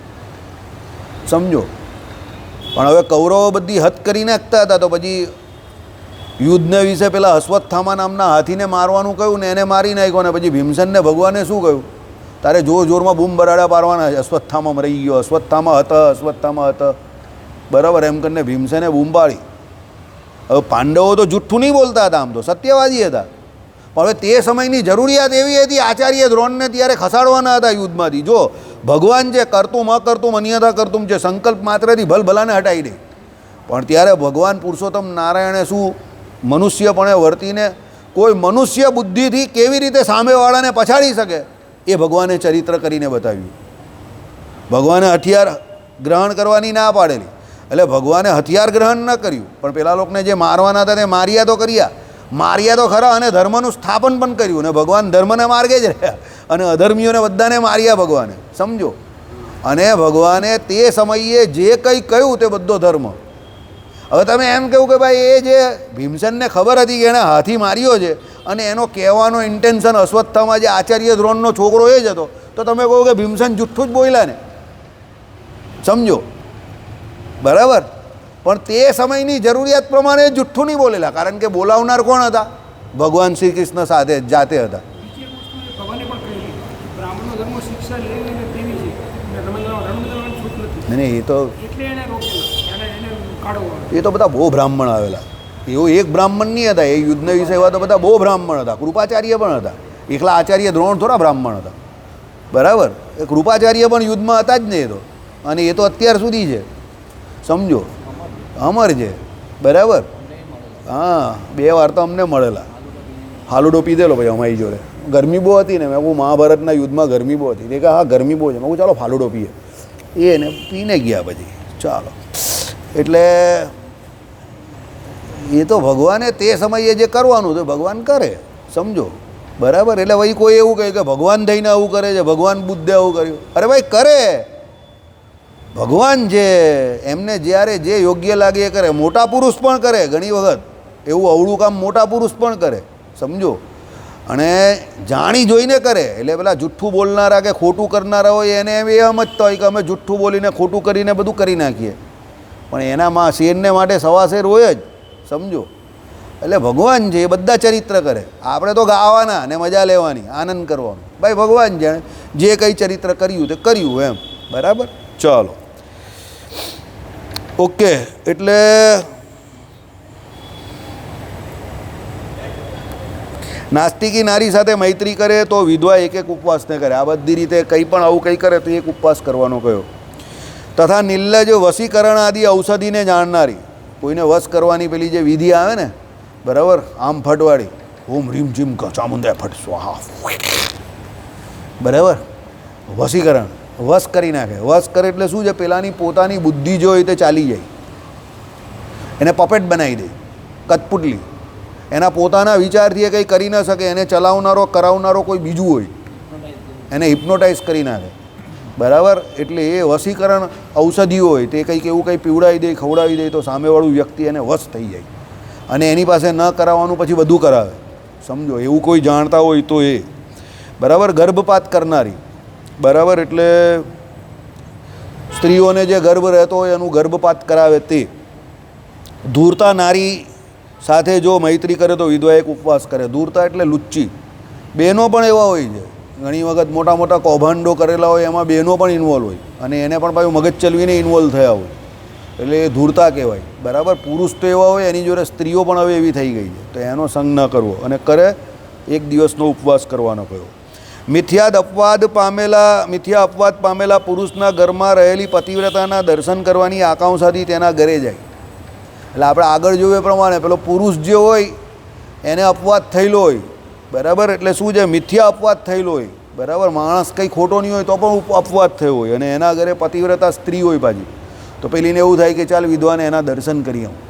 સમજો. પણ હવે કૌરવો બધી હદ કરી નાખતા હતા, તો પછી યુદ્ધને વિશે પેલા અશ્વત્થામા નામના હાથીને મારવાનું કહ્યું ને એને મારી નાખ્યો. ને પછી ભીમસેનને ભગવાને શું કહ્યું, તારે જોર જોરમાં બૂમ બરાડા પાડવાના, અશ્વત્થામા મરી ગયો, અશ્વત્થામા હતા. બરાબર, એમ કરીને ભીમસેને બૂમ પાડી. હવે પાંડવો તો જુઠ્ઠું નહીં બોલતા હતા, આમ તો સત્યવાદી હતા. પણ હવે તે સમયની જરૂરિયાત એવી હતી, આચાર્ય દ્રોણને ત્યારે ખસાડવાના હતા યુદ્ધમાંથી. જો ભગવાન જે કરતું અકર્તું અન્યથા કરતું છે, સંકલ્પ માત્રથી ભલભલાને હટાવી દે. પણ ત્યારે ભગવાન પુરુષોત્તમ નારાયણે શું મનુષ્યપણે વર્તીને કોઈ મનુષ્ય બુદ્ધિથી કેવી રીતે સામેવાળાને પછાડી શકે એ ભગવાને ચરિત્ર કરીને બતાવ્યું. ભગવાને હથિયાર ગ્રહણ કરવાની ના પાડેલી, એટલે ભગવાને હથિયાર ગ્રહણ ન કર્યું, પણ પેલા લોકોને જે મારવાના હતા તે માર્યા તો ખરા, અને ધર્મનું સ્થાપન પણ કર્યું. અને ભગવાન ધર્મને માર્ગે જ રહ્યા, અને અધર્મીઓને બધાને માર્યા ભગવાને, સમજો. અને ભગવાને તે સમયે જે કંઈ કહ્યું તે બધો ધર્મ. હવે તમે એમ કહું કે ભાઈ એ જે ભીમસેનને ખબર હતી કે એણે હાથી માર્યો છે, અને એનો કહેવાનો ઇન્ટેન્શન અશ્વત્થામાં જે આચાર્ય દ્રોણનો છોકરો એ જ હતો, તો તમે કહો કે ભીમસેન જુઠ્ઠું જ બોલ્યા ને, સમજો. બરાબર, પણ તે સમયની જરૂરિયાત પ્રમાણે જુઠ્ઠું નહીં બોલેલા, કારણ કે બોલાવનાર કોણ હતા? ભગવાન શ્રી કૃષ્ણ સાથે જાતે હતા. નહીં, એ તો બધા બહુ બ્રાહ્મણ આવેલા. એવું એક બ્રાહ્મણ નહીં હતા એ યુદ્ધના વિષય એવા, તો બધા બહુ બ્રાહ્મણ હતા. કૃપાચાર્ય પણ હતા, એકલા આચાર્ય દ્રોણ થોડા બ્રાહ્મણ હતા. બરાબર, એ કૃપાચાર્ય પણ યુદ્ધમાં હતા જ નહીં. એ તો, અને એ તો અત્યાર સુધી છે, સમજો, અમર છે. બરાબર, હા, 2 વાર તો અમને મળેલા. હાલુડો પીધેલો ભાઈ અમારી જોડે. ગરમી બહુ હતી ને, મેં કહું મહાભારતના યુદ્ધમાં ગરમી બહુ હતી. તે કહે હા ગરમી બહુ છે. મેં કહું ચાલો ફાલુડો પીએ. એને પીને ગયા પછી, ચાલો. એટલે એ તો ભગવાને તે સમયે જે કરવાનું તો ભગવાન કરે, સમજો. બરાબર, એટલે ભાઈ કોઈ એવું કહે કે ભગવાન થઈને આવું કરે છે, ભગવાન બુદ્ધે આવું કર્યું. અરે ભાઈ કરે, ભગવાન છે, એમને જ્યારે જે યોગ્ય લાગે એ કરે. મોટા પુરુષ પણ કરે ઘણી વખત, એવું અવળું કામ મોટા પુરુષ પણ કરે, સમજો. અને જાણી જોઈને કરે. એટલે પેલા જુઠ્ઠું બોલનારા કે ખોટું કરનારા હોય એને એમ સમજતા હોય કે અમે જુઠ્ઠું બોલીને ખોટું કરીને બધું કરી નાખીએ, પણ એનામાં શેરને માટે સવા શેર હોય જ, સમજો. એટલે ભગવાન છે એ બધા ચરિત્ર કરે. આપણે તો ગાવાના અને મજા લેવાની, આનંદ કરવાનો. ભાઈ ભગવાન જાણે જે કંઈ ચરિત્ર કર્યું તે કર્યું એમ. બરાબર, ચાલો, ઓકે. એટલે નાસ્તિકી નારી સાથે મૈત્રી કરે તો વિધવા એક ઉપવાસને કરે. આ બધી રીતે કંઈ પણ આવું કંઈ કરે તો એક ઉપવાસ કરવાનો કયો. તથા નિર્લજ વશીકરણ આદિ ઔષધિને જાણનારી, કોઈને વશ કરવાની પેલી જે વિધિ આવે ને, બરાબર, આમ ફટવાડી, ઓમ રીમ જીમ ચામુંડા ફટ સ્વાહા, બરાબર, વશીકરણ, વશ કરી નાખે. વશ કરે એટલે શું છે, પેલાની પોતાની બુદ્ધિ જો હોય તે ચાલી જાય, એને પપેટ બનાવી દે, કઠપુટલી. એના પોતાના વિચારથી એ કંઈ કરી ન શકે, એને ચલાવનારો કરાવનારો કોઈ બીજું હોય, એને હિપ્નોટાઇઝ કરી નાખે. બરાબર, એટલે એ વશીકરણ ઔષધિઓ હોય તે કંઈક એવું કંઈ પીવડાવી દે, ખવડાવી દે, તો સામેવાળું વ્યક્તિ એને વશ થઈ જાય, અને એની પાસે ન કરાવવાનું પછી બધું કરાવે, સમજો. એવું કોઈ જાણતા હોય તો એ. બરાબર, ગર્ભપાત કરનારી, બરાબર, એટલે સ્ત્રીઓને જે ગર્ભ રહેતો હોય એનું ગર્ભપાત કરાવે તે. ધૂર્તા નારી સાથે જો મૈત્રી કરે તો વિધવા એક ઉપવાસ કરે. ધૂર્તા એટલે લુચ્ચી. બહેનો પણ એવા હોય છે, ઘણી વખત મોટા મોટા કૌભાંડો કરેલા હોય એમાં બહેનો પણ ઇન્વોલ્વ હોય, અને એને પણ પાછું મગજ ચલવીને ઇન્વોલ્વ થયા હોય, એટલે એ ધૂર્તા કહેવાય. બરાબર, પુરુષ તો એવા હોય, એની જોડે સ્ત્રીઓ પણ હવે એવી થઈ ગઈ છે, તો એનો સંગ ન કરવો, અને કરે એક દિવસનો ઉપવાસ કરવાનો કયો. મિથ્યા અપવાદ પામેલા પુરુષના ઘરમાં રહેલી પતિવ્રતાના દર્શન કરવાની આકાંક્ષાથી તેના ઘરે જાય. એટલે આપણે આગળ જોયું એ પ્રમાણે પેલો પુરુષ જે હોય એને અપવાદ થયેલો હોય, બરાબર, એટલે શું છે, મિથ્યા અપવાદ થયેલો હોય. બરાબર, માણસ કંઈ ખોટો નહીં હોય તો પણ અપવાદ થયો હોય, અને એના ઘરે પતિવ્રતા સ્ત્રી હોય પાછી, તો પેલીને એવું થાય કે ચાલ વિધવાને એના દર્શન કરી આવું.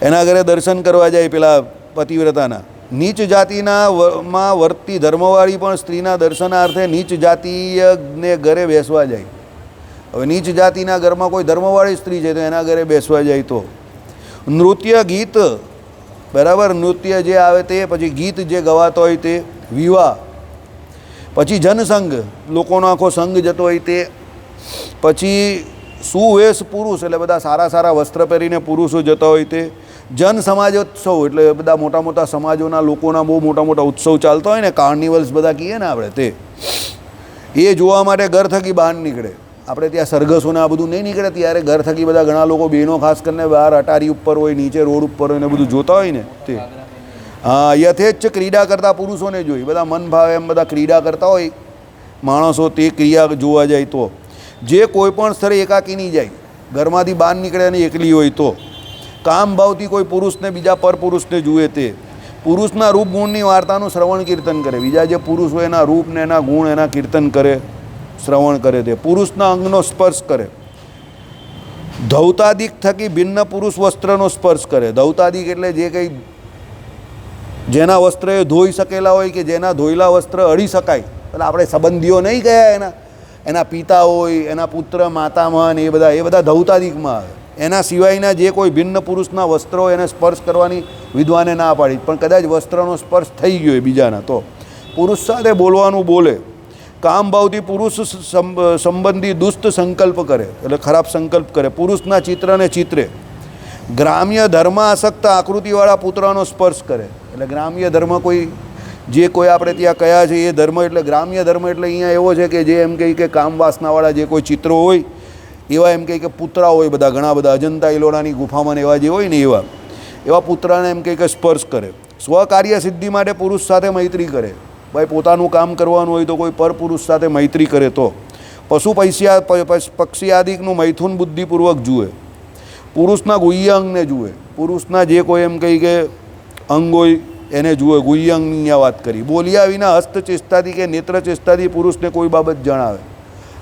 એના ઘરે દર્શન કરવા જાય પેલા પતિવ્રતાના. નીચ જાતિના વર્તી ધર્મવાળી પણ સ્ત્રીના દર્શનાર્થે નીચ જાતીયને ઘરે બેસવા જાય. હવે નીચ જાતિના ઘરમાં કોઈ ધર્મવાળી સ્ત્રી છે તો એના ઘરે બેસવા જાય. તો નૃત્ય ગીત, બરાબર, નૃત્ય જે આવે તે, પછી ગીત જે ગવાતો હોય તે, વિવાહ, પછી જનસંઘ, લોકોનો આખો સંઘ જતો હોય તે, પછી સુવેશ પુરુષ એટલે બધા સારા સારા વસ્ત્ર પહેરીને પુરુષો જતા હોય તે, જન સમાજોત્સવ એટલે બધા મોટા મોટા સમાજોના લોકોના બહુ મોટા મોટા ઉત્સવ ચાલતા હોય ને, કાર્નિવલ્સ બધા કહીએ ને આપણે, તે એ જોવા માટે ઘર થકી બહાર નીકળે. આપણે ત્યાં સરઘસોને આ બધું નહીં નીકળે ત્યારે ઘર થકી બધા ઘણા લોકો, બહેનો ખાસ કરીને બહાર અટારી ઉપર હોય, નીચે રોડ ઉપર હોય ને બધું જોતા હોય ને તે. હા, યથેચ્છ ક્રીડા કરતા પુરુષોને જોઈ, બધા મન ભાવે એમ બધા ક્રીડા કરતા હોય માણસો, તે ક્રિયા જોવા જાય. તો જે કોઈ પણ સ્થળે એકાકી નહીં જાય, ઘરમાંથી બહાર નીકળે અને એકલી હોય તો, કામ ભાવથી કોઈ પુરુષને બીજા પરપુરુષને જુએ તે, પુરુષના રૂપ ગુણની વાર્તાનું શ્રવણ કીર્તન કરે, બીજા જે પુરુષ હોય એના રૂપ ને એના ગુણ એના કીર્તન કરે, શ્રવણ કરે તે, પુરુષના અંગનો સ્પર્શ કરે, ધૌતાદિક થકી ભિન્ન પુરુષ વસ્ત્રનો સ્પર્શ કરે. ધૌતાદિક એટલે જે કંઈ જેના વસ્ત્ર એ ધોઈ શકેલા હોય કે જેના ધોયેલા વસ્ત્ર અડી શકાય, એટલે આપણે સંબંધીઓ નહીં ગયા, એના પિતા હોય, એના પુત્ર માતામહ ને એ બધા ધૌતાદિકમાં આવે. એના સિવાયના જે કોઈ ભિન્ન પુરુષના વસ્ત્રો એને સ્પર્શ કરવાની વિદ્વાને ના પાડી, પણ કદાચ વસ્ત્રનો સ્પર્શ થઈ ગયો હોય બીજાના તો પુરુષ સાથે બોલવાનું બોલે. કામ ભાવથી પુરુષ સંબંધી દુષ્ટ સંકલ્પ કરે એટલે ખરાબ સંકલ્પ કરે, પુરુષના ચિત્રને ચિત્રે. ગ્રામ્ય ધર્મ આસક્ત આકૃતિવાળા પુત્રનો સ્પર્શ કરે એટલે ગ્રામ્ય ધર્મ કોઈ જે કોઈ આપણે ત્યાં કયા છે એ ધર્મ એટલે ગ્રામ્ય ધર્મ એટલે અહીંયા એવો છે કે જે એમ કહે કે કામ વાસનાવાળા જે કોઈ ચિત્રો હોય એવા એમ કહે કે પુતળા હોય બધા, ઘણા બધા અજંતા ઇલોરાની ગુફામાં એવા જે હોય ને એવા પુતળાને એમ કહે કે સ્પર્શ કરે. સ્વકાર્ય સિદ્ધિ માટે પુરુષ સાથે મૈત્રી કરે, ભાઈ પોતાનું કામ કરવાનું હોય તો કોઈ પરપુરુષ સાથે મૈત્રી કરે. તો પશુ પક્ષી આદિકનું મૈથુન બુદ્ધિપૂર્વક જુએ, પુરુષના ગુહ્ય અંગને જુએ, પુરુષના જે કોઈ એમ કહી કે અંગ હોય એને જુએ, ગુહ્ય અંગની અહીંયા વાત કરી. બોલ્યા વિના હસ્તચેષ્ટાથી કે નેત્ર ચેષ્ટાથી પુરુષને કોઈ બાબત જણાવે,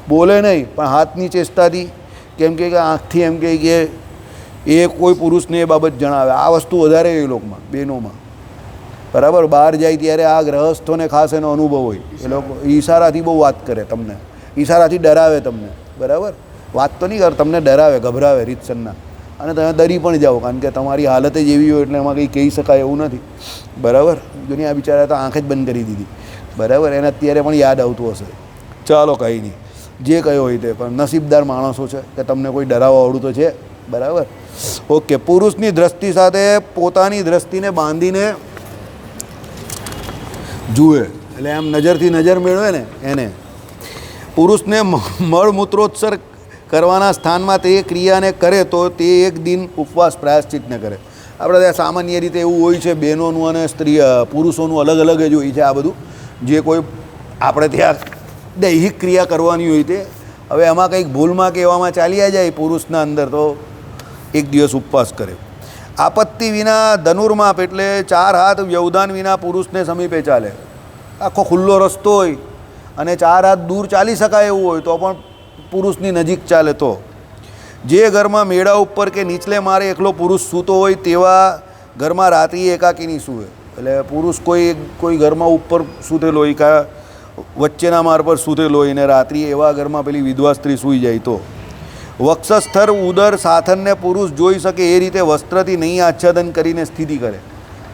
બોલે નહીં પણ હાથની ચેષ્ટાથી કેમ કે આંખથી એમ કહે કે એ કોઈ પુરુષને એ બાબત જણાવે. આ વસ્તુ વધારે એ લોકોમાં, બહેનોમાં, બરાબર. બહાર જાય ત્યારે આ ગ્રહસ્થોને ખાસ એનો અનુભવ હોય, એ લોકો ઈશારાથી બહુ વાત કરે, તમને ઈશારાથી ડરાવે તમને, બરાબર. વાત તો નહીં કરે, તમને ડરાવે, ગભરાવે રીતસરના, અને તમે ડરી પણ જાઓ કારણ કે તમારી હાલત જ એવી હોય એટલે એમાં કંઈ કહી શકાય એવું નથી, બરાબર. જોની આ બિચારા તો આંખ જ બંધ કરી દીધી, બરાબર. એને અત્યારે પણ યાદ આવતું હશે. ચાલો કંઈ નહીં, જે કયો હોય તે, પણ નસીબદાર માણસો છે કે તમને કોઈ ડરાવવાવાળું તો છે, બરાબર. ઓકે. પુરુષની દ્રષ્ટિ સાથે પોતાની દ્રષ્ટિને બાંધીને જુએ એટલે આમ નજરથી નજર મેળવે ને એને. પુરુષને મળમૂત્રોત્સર્ગ કરવાના સ્થાનમાં તે ક્રિયાને કરે તો તે એક દિન ઉપવાસ પ્રાયશ્ચિતને કરે. આપણે ત્યાં સામાન્ય રીતે એવું હોય છે, બહેનોનું અને પુરુષોનું અલગ અલગ જ હોય છે આ બધું. જે કોઈ આપણે ત્યાં દૈહિક ક્રિયા કરવાની હોય તે, હવે એમાં કંઈક ભૂલમાં કે એવામાં ચાલ્યા જાય પુરુષના અંદર તો એક દિવસ ઉપવાસ કરે. આપત્તિ વિના ધનુર્માપ એટલે 4 હાથ વ્યવધાન વિના પુરુષને સમીપે ચાલે. આખો ખુલ્લો રસ્તો હોય અને 4 હાથ દૂર ચાલી શકાય એવું હોય તો પણ પુરુષની નજીક ચાલે. તો જે ઘરમાં મેળા ઉપર કે નીચલે મારે એકલો પુરુષ સૂતો હોય તેવા ઘરમાં રાત્રિ એકાકી નહીં સૂવે. એટલે પુરુષ કોઈ ઘરમાં ઉપર સૂતેલો હોય કાં વચ્ચેના માર પર સૂતેલો હોય ને રાત્રિ એવા ઘરમાં પેલી વિધવા સ્ત્રી સૂઈ જાય. તો વક્ષસ્થળ ઉદર સાથનને પુરુષ જોઈ શકે એ રીતે વસ્ત્રથી નહીં આચ્છાદન કરીને સ્થિતિ કરે.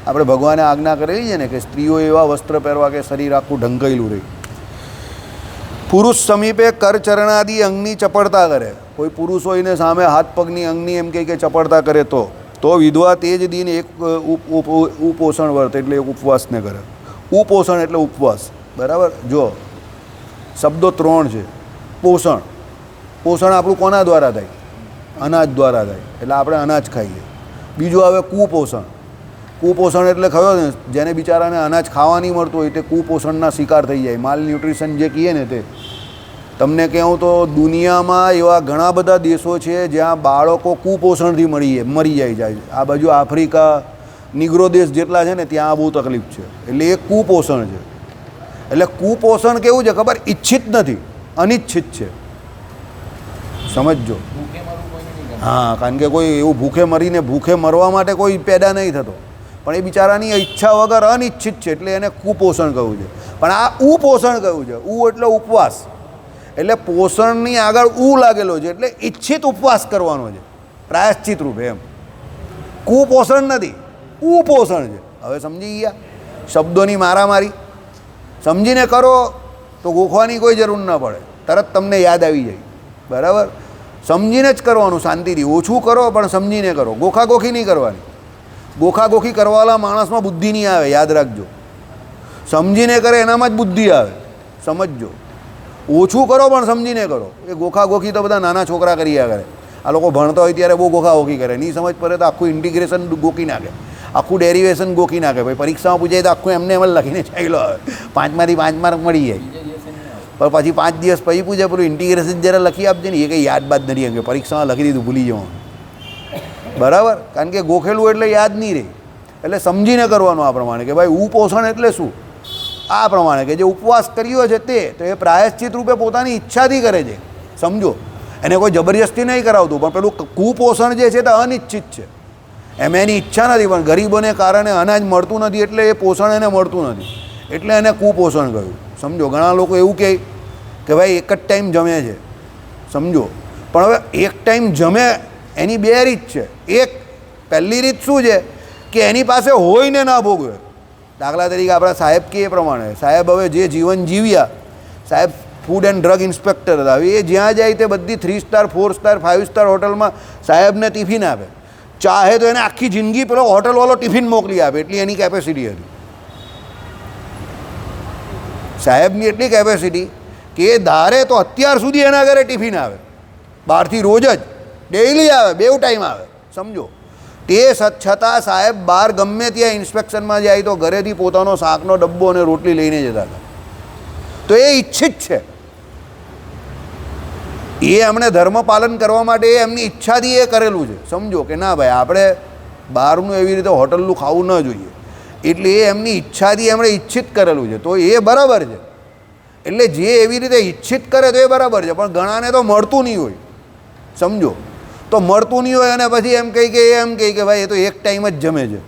આપણે ભગવાને આજ્ઞા કરેલી છે ને કે સ્ત્રીઓ એવા વસ્ત્ર પહેરવા કે શરીર આખું ઢંકાયેલું રહે. પુરુષ સમીપે કરચરણાદિ અંગની ચપળતા કરે, કોઈ પુરુષ હોય ને સામે હાથ પગની અંગની એમ કહે કે ચપળતા કરે તો વિધવા તે જ દિન એક ઉપોષણ વર્ત એટલે એક ઉપવાસને કરે. ઉપોષણ એટલે ઉપવાસ, બરાબર. જો શબ્દો 3 છે. પોષણ, પોષણ આપણું કોના દ્વારા થાય? અનાજ દ્વારા થાય, એટલે આપણે અનાજ ખાઈએ. બીજું આવે કુપોષણ. કુપોષણ એટલે ખબર ને, જેને બિચારાને અનાજ ખાવા નહીં મળતું હોય તે કુપોષણના શિકાર થઈ જાય. માલ ન્યુટ્રિશન જે કહીએ ને તે. તમને કહું તો દુનિયામાં એવા ઘણા બધા દેશો છે જ્યાં બાળકો કુપોષણથી મરી જાય. આ બાજુ આફ્રિકા, નિગ્રો દેશ જેટલા છે ને ત્યાં બહુ તકલીફ છે. એટલે એ કુપોષણ છે. એટલે કુપોષણ કેવું છે ખબર? ઈચ્છિત નથી, અનિચ્છિત છે. સમજજો. હા, કારણ કે કોઈ એવું ભૂખે મરવા માટે કોઈ પેદા નહીં થતો, પણ એ બિચારાની ઈચ્છા વગર અનિચ્છિત છે એટલે એને કુપોષણ કહ્યું છે. પણ આ ઉપોષણ કહ્યું છે. એટલે ઉપવાસ, એટલે પોષણની આગળ લાગેલો છે એટલે ઈચ્છિત ઉપવાસ કરવાનો છે પ્રાયશ્ચિત રૂપે. એમ કુપોષણ નથી, ઉપોષણ છે. હવે સમજી ગયા શબ્દોની મારામારી? સમજીને કરો તો ગોખવાની કોઈ જરૂર ન પડે, તરત તમને યાદ આવી જાય. બરાબર? સમજીને જ કરવાનું, શાંતિથી. ઓછું કરો પણ સમજીને કરો, ગોખાગોખી નહીં કરવાની. ગોખાગોખી કરવાવાળા માણસમાં બુદ્ધિ નહીં આવે, યાદ રાખજો. સમજીને કરે એનામાં જ બુદ્ધિ આવે, સમજજો. ઓછું કરો પણ સમજીને કરો. એ ગોખાગોખી તો બધા નાના છોકરા કર્યા કરે. આ લોકો ભણતા હોય ત્યારે બહુ ગોખાગોખી કરે, નહીં સમજ પડે તો આખું ઇન્ટિગ્રેશન ગોખી નાખે, આખું ડેરિવેશન ગોખી નાખે. ભાઈ પરીક્ષામાં પૂછાય તો આખું એમને એમ લખીને ચાલ્યો આવે, 5માંથી 5 માર્ક મળી જાય. પણ પછી 5 દિવસ પછી પૂછે પેલું ઇન્ટિગ્રેશન જરા લખી આપજે ને, એ કંઈ યાદ બાદ નથી, એમ કે પરીક્ષામાં લખી દીધું ભૂલી જવાનું. બરાબર? કારણ કે ગોખેલું એટલે યાદ નહીં રહે. એટલે સમજીને કરવાનું આ પ્રમાણે કે ભાઈ ઉપોષણ એટલે શું. આ પ્રમાણે કે જે ઉપવાસ કર્યો છે તે તો એ પ્રાયશ્ચિત રૂપે પોતાની ઈચ્છાથી કરે છે. સમજો, એને કોઈ જબરજસ્તી નહીં કરાવતું, પણ પેલું કુપોષણ જે છે તે અનિચ્છિત છે. એમ એની ઈચ્છા નથી, પણ ગરીબોને કારણે અનાજ મળતું નથી એટલે એ પોષણ એને મળતું નથી, એટલે એને કુપોષણ કહ્યું. સમજો, ઘણા લોકો એવું કહે કે ભાઈ એક જ ટાઈમ જમે છે. સમજો, પણ હવે એક ટાઈમ જમે એની 2 રીત છે. એક પહેલી રીત શું છે કે એની પાસે હોય ને ના ભોગવે. દાખલા તરીકે આપણા સાહેબ કે એ પ્રમાણે, સાહેબ હવે જે જીવન જીવ્યા, સાહેબ ફૂડ એન્ડ ડ્રગ ઇન્સ્પેક્ટર હતા. હવે એ જ્યાં જાય તે બધી 3 સ્ટાર 4 સ્ટાર 5 સ્ટાર હોટલમાં સાહેબને ટિફિન આપે. ચાહે તો એને આખી જિંદગી પેલો હોટલવાળો ટિફિન મોકલી આપે, એટલી એની કેપેસિટી હતી. સાહેબની એટલી કેપેસિટી કે એ ધારે તો અત્યાર સુધી એના ઘરે ટિફિન આવે, બહારથી રોજ જ, ડેઇલી આવે, 2 ટાઈમ આવે. સમજો, તે છતાં સાહેબ બહાર ગમે ત્યાં ઇન્સ્પેક્શનમાં જાય તો ઘરેથી પોતાનો શાકનો ડબ્બો અને રોટલી લઈને જતા હતા. તો એ ઈચ્છિત છે. એ એમણે ધર્મ પાલન કરવા માટે એમની ઈચ્છાથી એ કરેલું છે. સમજો કે ના ભાઈ આપણે બહારનું એવી રીતે હોટલનું ખાવું ન જોઈએ, એટલે એ એમની ઈચ્છાથી એમણે ઈચ્છિત કરેલું છે. તો એ બરાબર છે. એટલે જે એવી રીતે ઈચ્છિત કરે તો એ બરાબર છે, પણ ઘણાને તો મળતું નહીં હોય. સમજો, તો મળતું નહીં હોય અને પછી એમ કહે કે ભાઈ એ તો એક ટાઈમ જ જમે છે.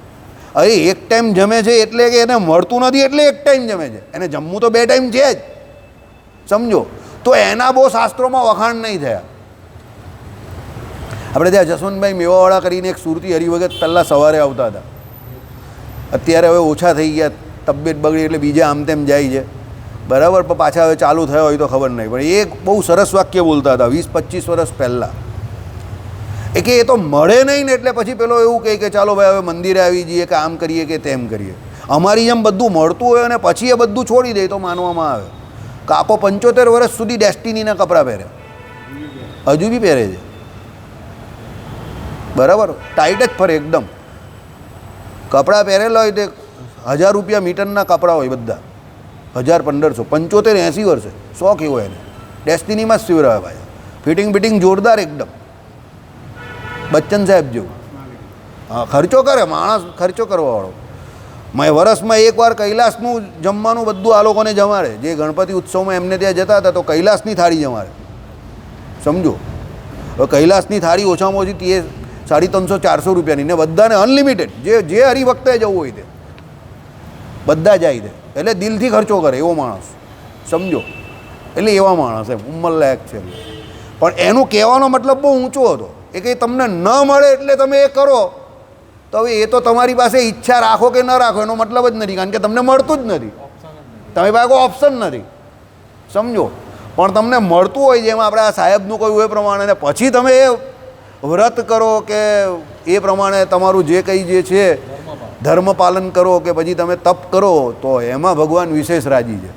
હવે એક ટાઈમ જમે છે એટલે કે એને મળતું નથી એટલે એક ટાઈમ જમે છે, એને જમવું તો 2 ટાઈમ છે જ. સમજો, તો એના બહુ શાસ્ત્રોમાં વખાણ નહીં થયા. આપણે ત્યાં જસવંતભાઈ મેવાવાળા કરીને એક સુરતી હરિભગત પહેલાં સવારે આવતા હતા, અત્યારે હવે ઓછા થઈ ગયા, તબિયત બગડી એટલે બીજા આમ તેમ જાય છે. બરાબર? પણ પાછા હવે ચાલુ થયો હોય તો ખબર નહીં, પણ એ બહુ સરસ વાક્ય બોલતા હતા 20-25 વર્ષ પહેલાં. એ કે એ તો મળે નહીં ને એટલે પછી પેલો એવું કહે કે ચાલો ભાઈ હવે મંદિરે આવી જઈએ કે આમ કરીએ કે તેમ કરીએ. અમારી જેમ બધું મળતું હોય અને પછી એ બધું છોડી દે તો માનવામાં આવે. કાપો 75 વર્ષ સુધી ડેસ્ટિનીના કપડાં પહેરે, હજુ બી પહેરે છે. બરાબર? ટાઈટ જ ફરે એકદમ. કપડાં પહેરેલા હોય તે 1000 રૂપિયા મીટરના કપડાં હોય બધા, 1000-1500, 75-80 વર્ષે, શોખ એવો એને. ડેસ્ટિનીમાં જ સિવરાવે ભાઈ, ફિટિંગ બિટિંગ જોરદાર એકદમ, બચ્ચન સાહેબ જેવું. હા, ખર્ચો કરે માણસ, ખર્ચો કરવાવાળો. મેં વર્ષમાં એકવાર કૈલાસનું જમવાનું બધું આ લોકોને જમાડે. જે ગણપતિ ઉત્સવમાં એમને ત્યાં જતા હતા તો કૈલાસની થાળી જમાડે. સમજો, હવે કૈલાસની થાળી ઓછામાં ઓછી 350-400 રૂપિયાની, ને બધાને અનલિમિટેડ, જે હરિભક્તે જવું હોય તે બધા જાય છે. એટલે દિલથી ખર્ચો કરે એવો માણસ. સમજો, એટલે એવા માણસ એમ ઉંમરલાયક છે. પણ એનું કહેવાનો મતલબ બહુ ઊંચો હતો. એ કંઈ તમને ન મળે એટલે તમે એ કરો, તો હવે એ તો તમારી પાસે ઈચ્છા રાખો કે ન રાખો એનો મતલબ જ નથી, કારણ કે તમને મળતું જ નથી, તમારી પાસે કોઈ ઓપ્શન નથી. સમજો, પણ તમને મળતું હોય જેમ આપણે આ સાહેબનું કહ્યું એ પ્રમાણે, ને પછી તમે એ વ્રત કરો કે એ પ્રમાણે તમારું જે કંઈ જે છે ધર્મ પાલન કરો કે પછી તમે તપ કરો, તો એમાં ભગવાન વિશેષ રાજી છે.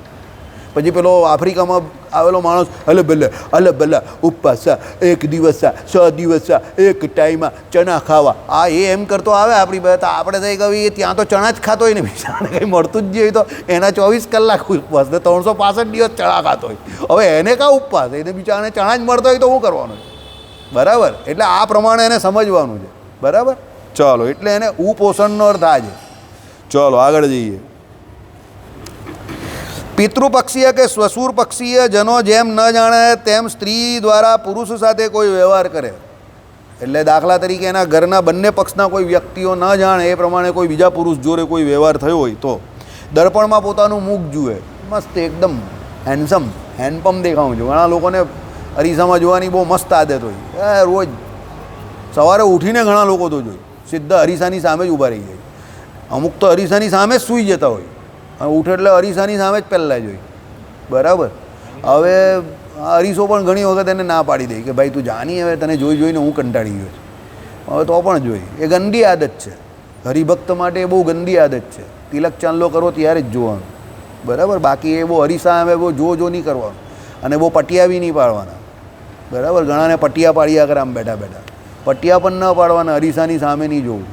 પછી પેલો આફ્રિકામાં આવેલો માણસ અલે બલ્લા ઉપવાસા, 1 દિવસ 100 દિવસ, એક ટાઈમમાં ચણા ખાવા, આ એ એમ કરતો આવે આપણી પાસે. આપણે થઈ ગયું ત્યાં તો ચણા જ ખાતો હોય ને, બીજાને કંઈ મળતું જ હોય તો એના 24 કલાક ઉપવાસ ને 365 દિવસ ચણા ખાતો હોય. હવે એને કાં ઉપવાસ, એને બિચારાને ચણા જ મળતો હોય તો શું કરવાનું છે? બરાબર? એટલે આ પ્રમાણે એને સમજવાનું છે. બરાબર? ચાલો, એટલે એને ઉપોષણનો અર્થ આ છે. ચાલો આગળ જઈએ. પિતૃપક્ષીય કે શ્વસુર પક્ષીય જનો જેમ ન જાણે તેમ સ્ત્રી દ્વારા પુરુષ સાથે કોઈ વ્યવહાર કરે. એટલે દાખલા તરીકે એના ઘરના બંને પક્ષના કોઈ વ્યક્તિઓ ન જાણે એ પ્રમાણે કોઈ બીજા પુરુષ જોડે કોઈ વ્યવહાર થયો હોય તો દર્પણમાં પોતાનું મુખ જુએ, મસ્ત એકદમ હેન્ડસમ હેન્ડપંપ દેખાવું છું. ઘણા લોકોને અરીસામાં જોવાની બહુ મસ્ત આદત હોય, રોજ સવારે ઉઠીને ઘણા લોકો તો જોઈ સીધા અરીસાની સામે જ ઊભા રહી જાય. અમુક તો અરીસાની સામે જ સૂઈ જતા હોય, ઉઠે એટલે અરીસાની સામે જ પહેલાં જોઈ. બરાબર. હવે અરીસો પણ ઘણી વખત એને ના પાડી દે કે ભાઈ તું જાની, હવે તને જોઈ જોઈને હું કંટાળી ગયો છું. હવે તો પણ જોઈ. એ ગંદી આદત છે, હરિભક્ત માટે એ બહુ ગંદી આદત છે. તિલક ચાંદલો કરો ત્યારે જ જોવાનું, બરાબર. બાકી એ બહુ અરીસા હવે બહુ જો નહીં કરવાનું, અને બહુ પટિયા બી નહીં પાડવાના, બરાબર. ઘણાને પટિયા પાડ્યા કરે આમ બેઠા બેઠા, પટિયા પણ ન પાડવાના, અરીસાની સામે નહીં જોવું.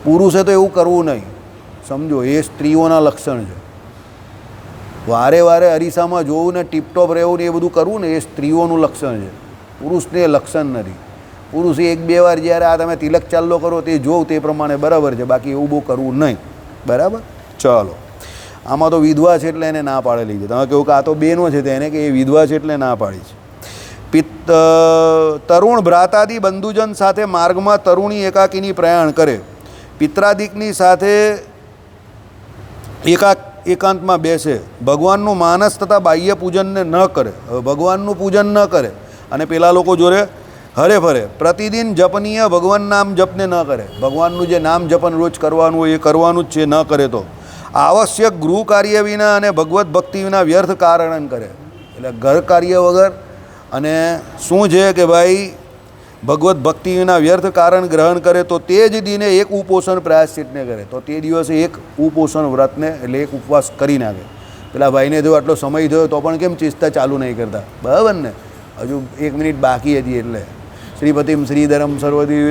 પુરુષે તો એવું કરવું નહીં, સમજો. એ સ્ત્રીઓના લક્ષણ છે. વારે વારે અરીસામાં જોવું ને ટીપટોપ રહેવું ને એ બધું કરવું ને એ સ્ત્રીઓનું લક્ષણ છે, પુરુષને એ લક્ષણ નથી. પુરુષે એક બે વાર જ્યારે આ તમે તિલક ચાલ્લો કરો તે જોવ તે પ્રમાણે બરાબર છે, બાકી એવું બહુ કરવું નહીં, બરાબર. ચાલો, આમાં તો વિધવા છે એટલે એને ના પાડેલી છે. તમે કહું કે આ તો બેનો છે તેને કે એ વિધવા છે એટલે ના પાડી છે. તરુણ ભ્રાતાદી બંધુજન સાથે માર્ગમાં તરુણી એકાકીની પ્રયાણ કરે, પિત્રાદિકની સાથે એકાંતમાં બેસે, ભગવાનનું માનસ તથા બાહ્ય પૂજનને ન કરે. હવે ભગવાનનું પૂજન ન કરે અને પેલા લોકો જોડે હરે ફરે, પ્રતિદિન જપનીય ભગવાન નામ જપને ન કરે. ભગવાનનું જે નામ જપન રોજ કરવાનું હોય એ કરવાનું જ છે, ન કરે તો આવશ્યક ગૃહ કાર્ય વિના અને ભગવત ભક્તિ વિના વ્યર્થ કારણ કરે. એટલે ઘર કાર્ય વગર અને શું છે કે ભાઈ ભગવત ભક્તિ વિના વ્યર્થ કારણ ગ્રહણ કરે તો તે જ દિને એક ઉપોષણ પ્રાયશ્ચિતને કરે, તો તે દિવસે એક ઉપોષણ વ્રતને એટલે એક ઉપવાસ કરી નાખે. પેલા ભાઈને જો આટલો સમય થયો તો પણ કેમ ચિંતા ચાલુ નહીં કરતા, બરાબર ને. હજુ 1 મિનિટ બાકી હતી એટલે શ્રીપતિમ શ્રીધરમ સર્વદી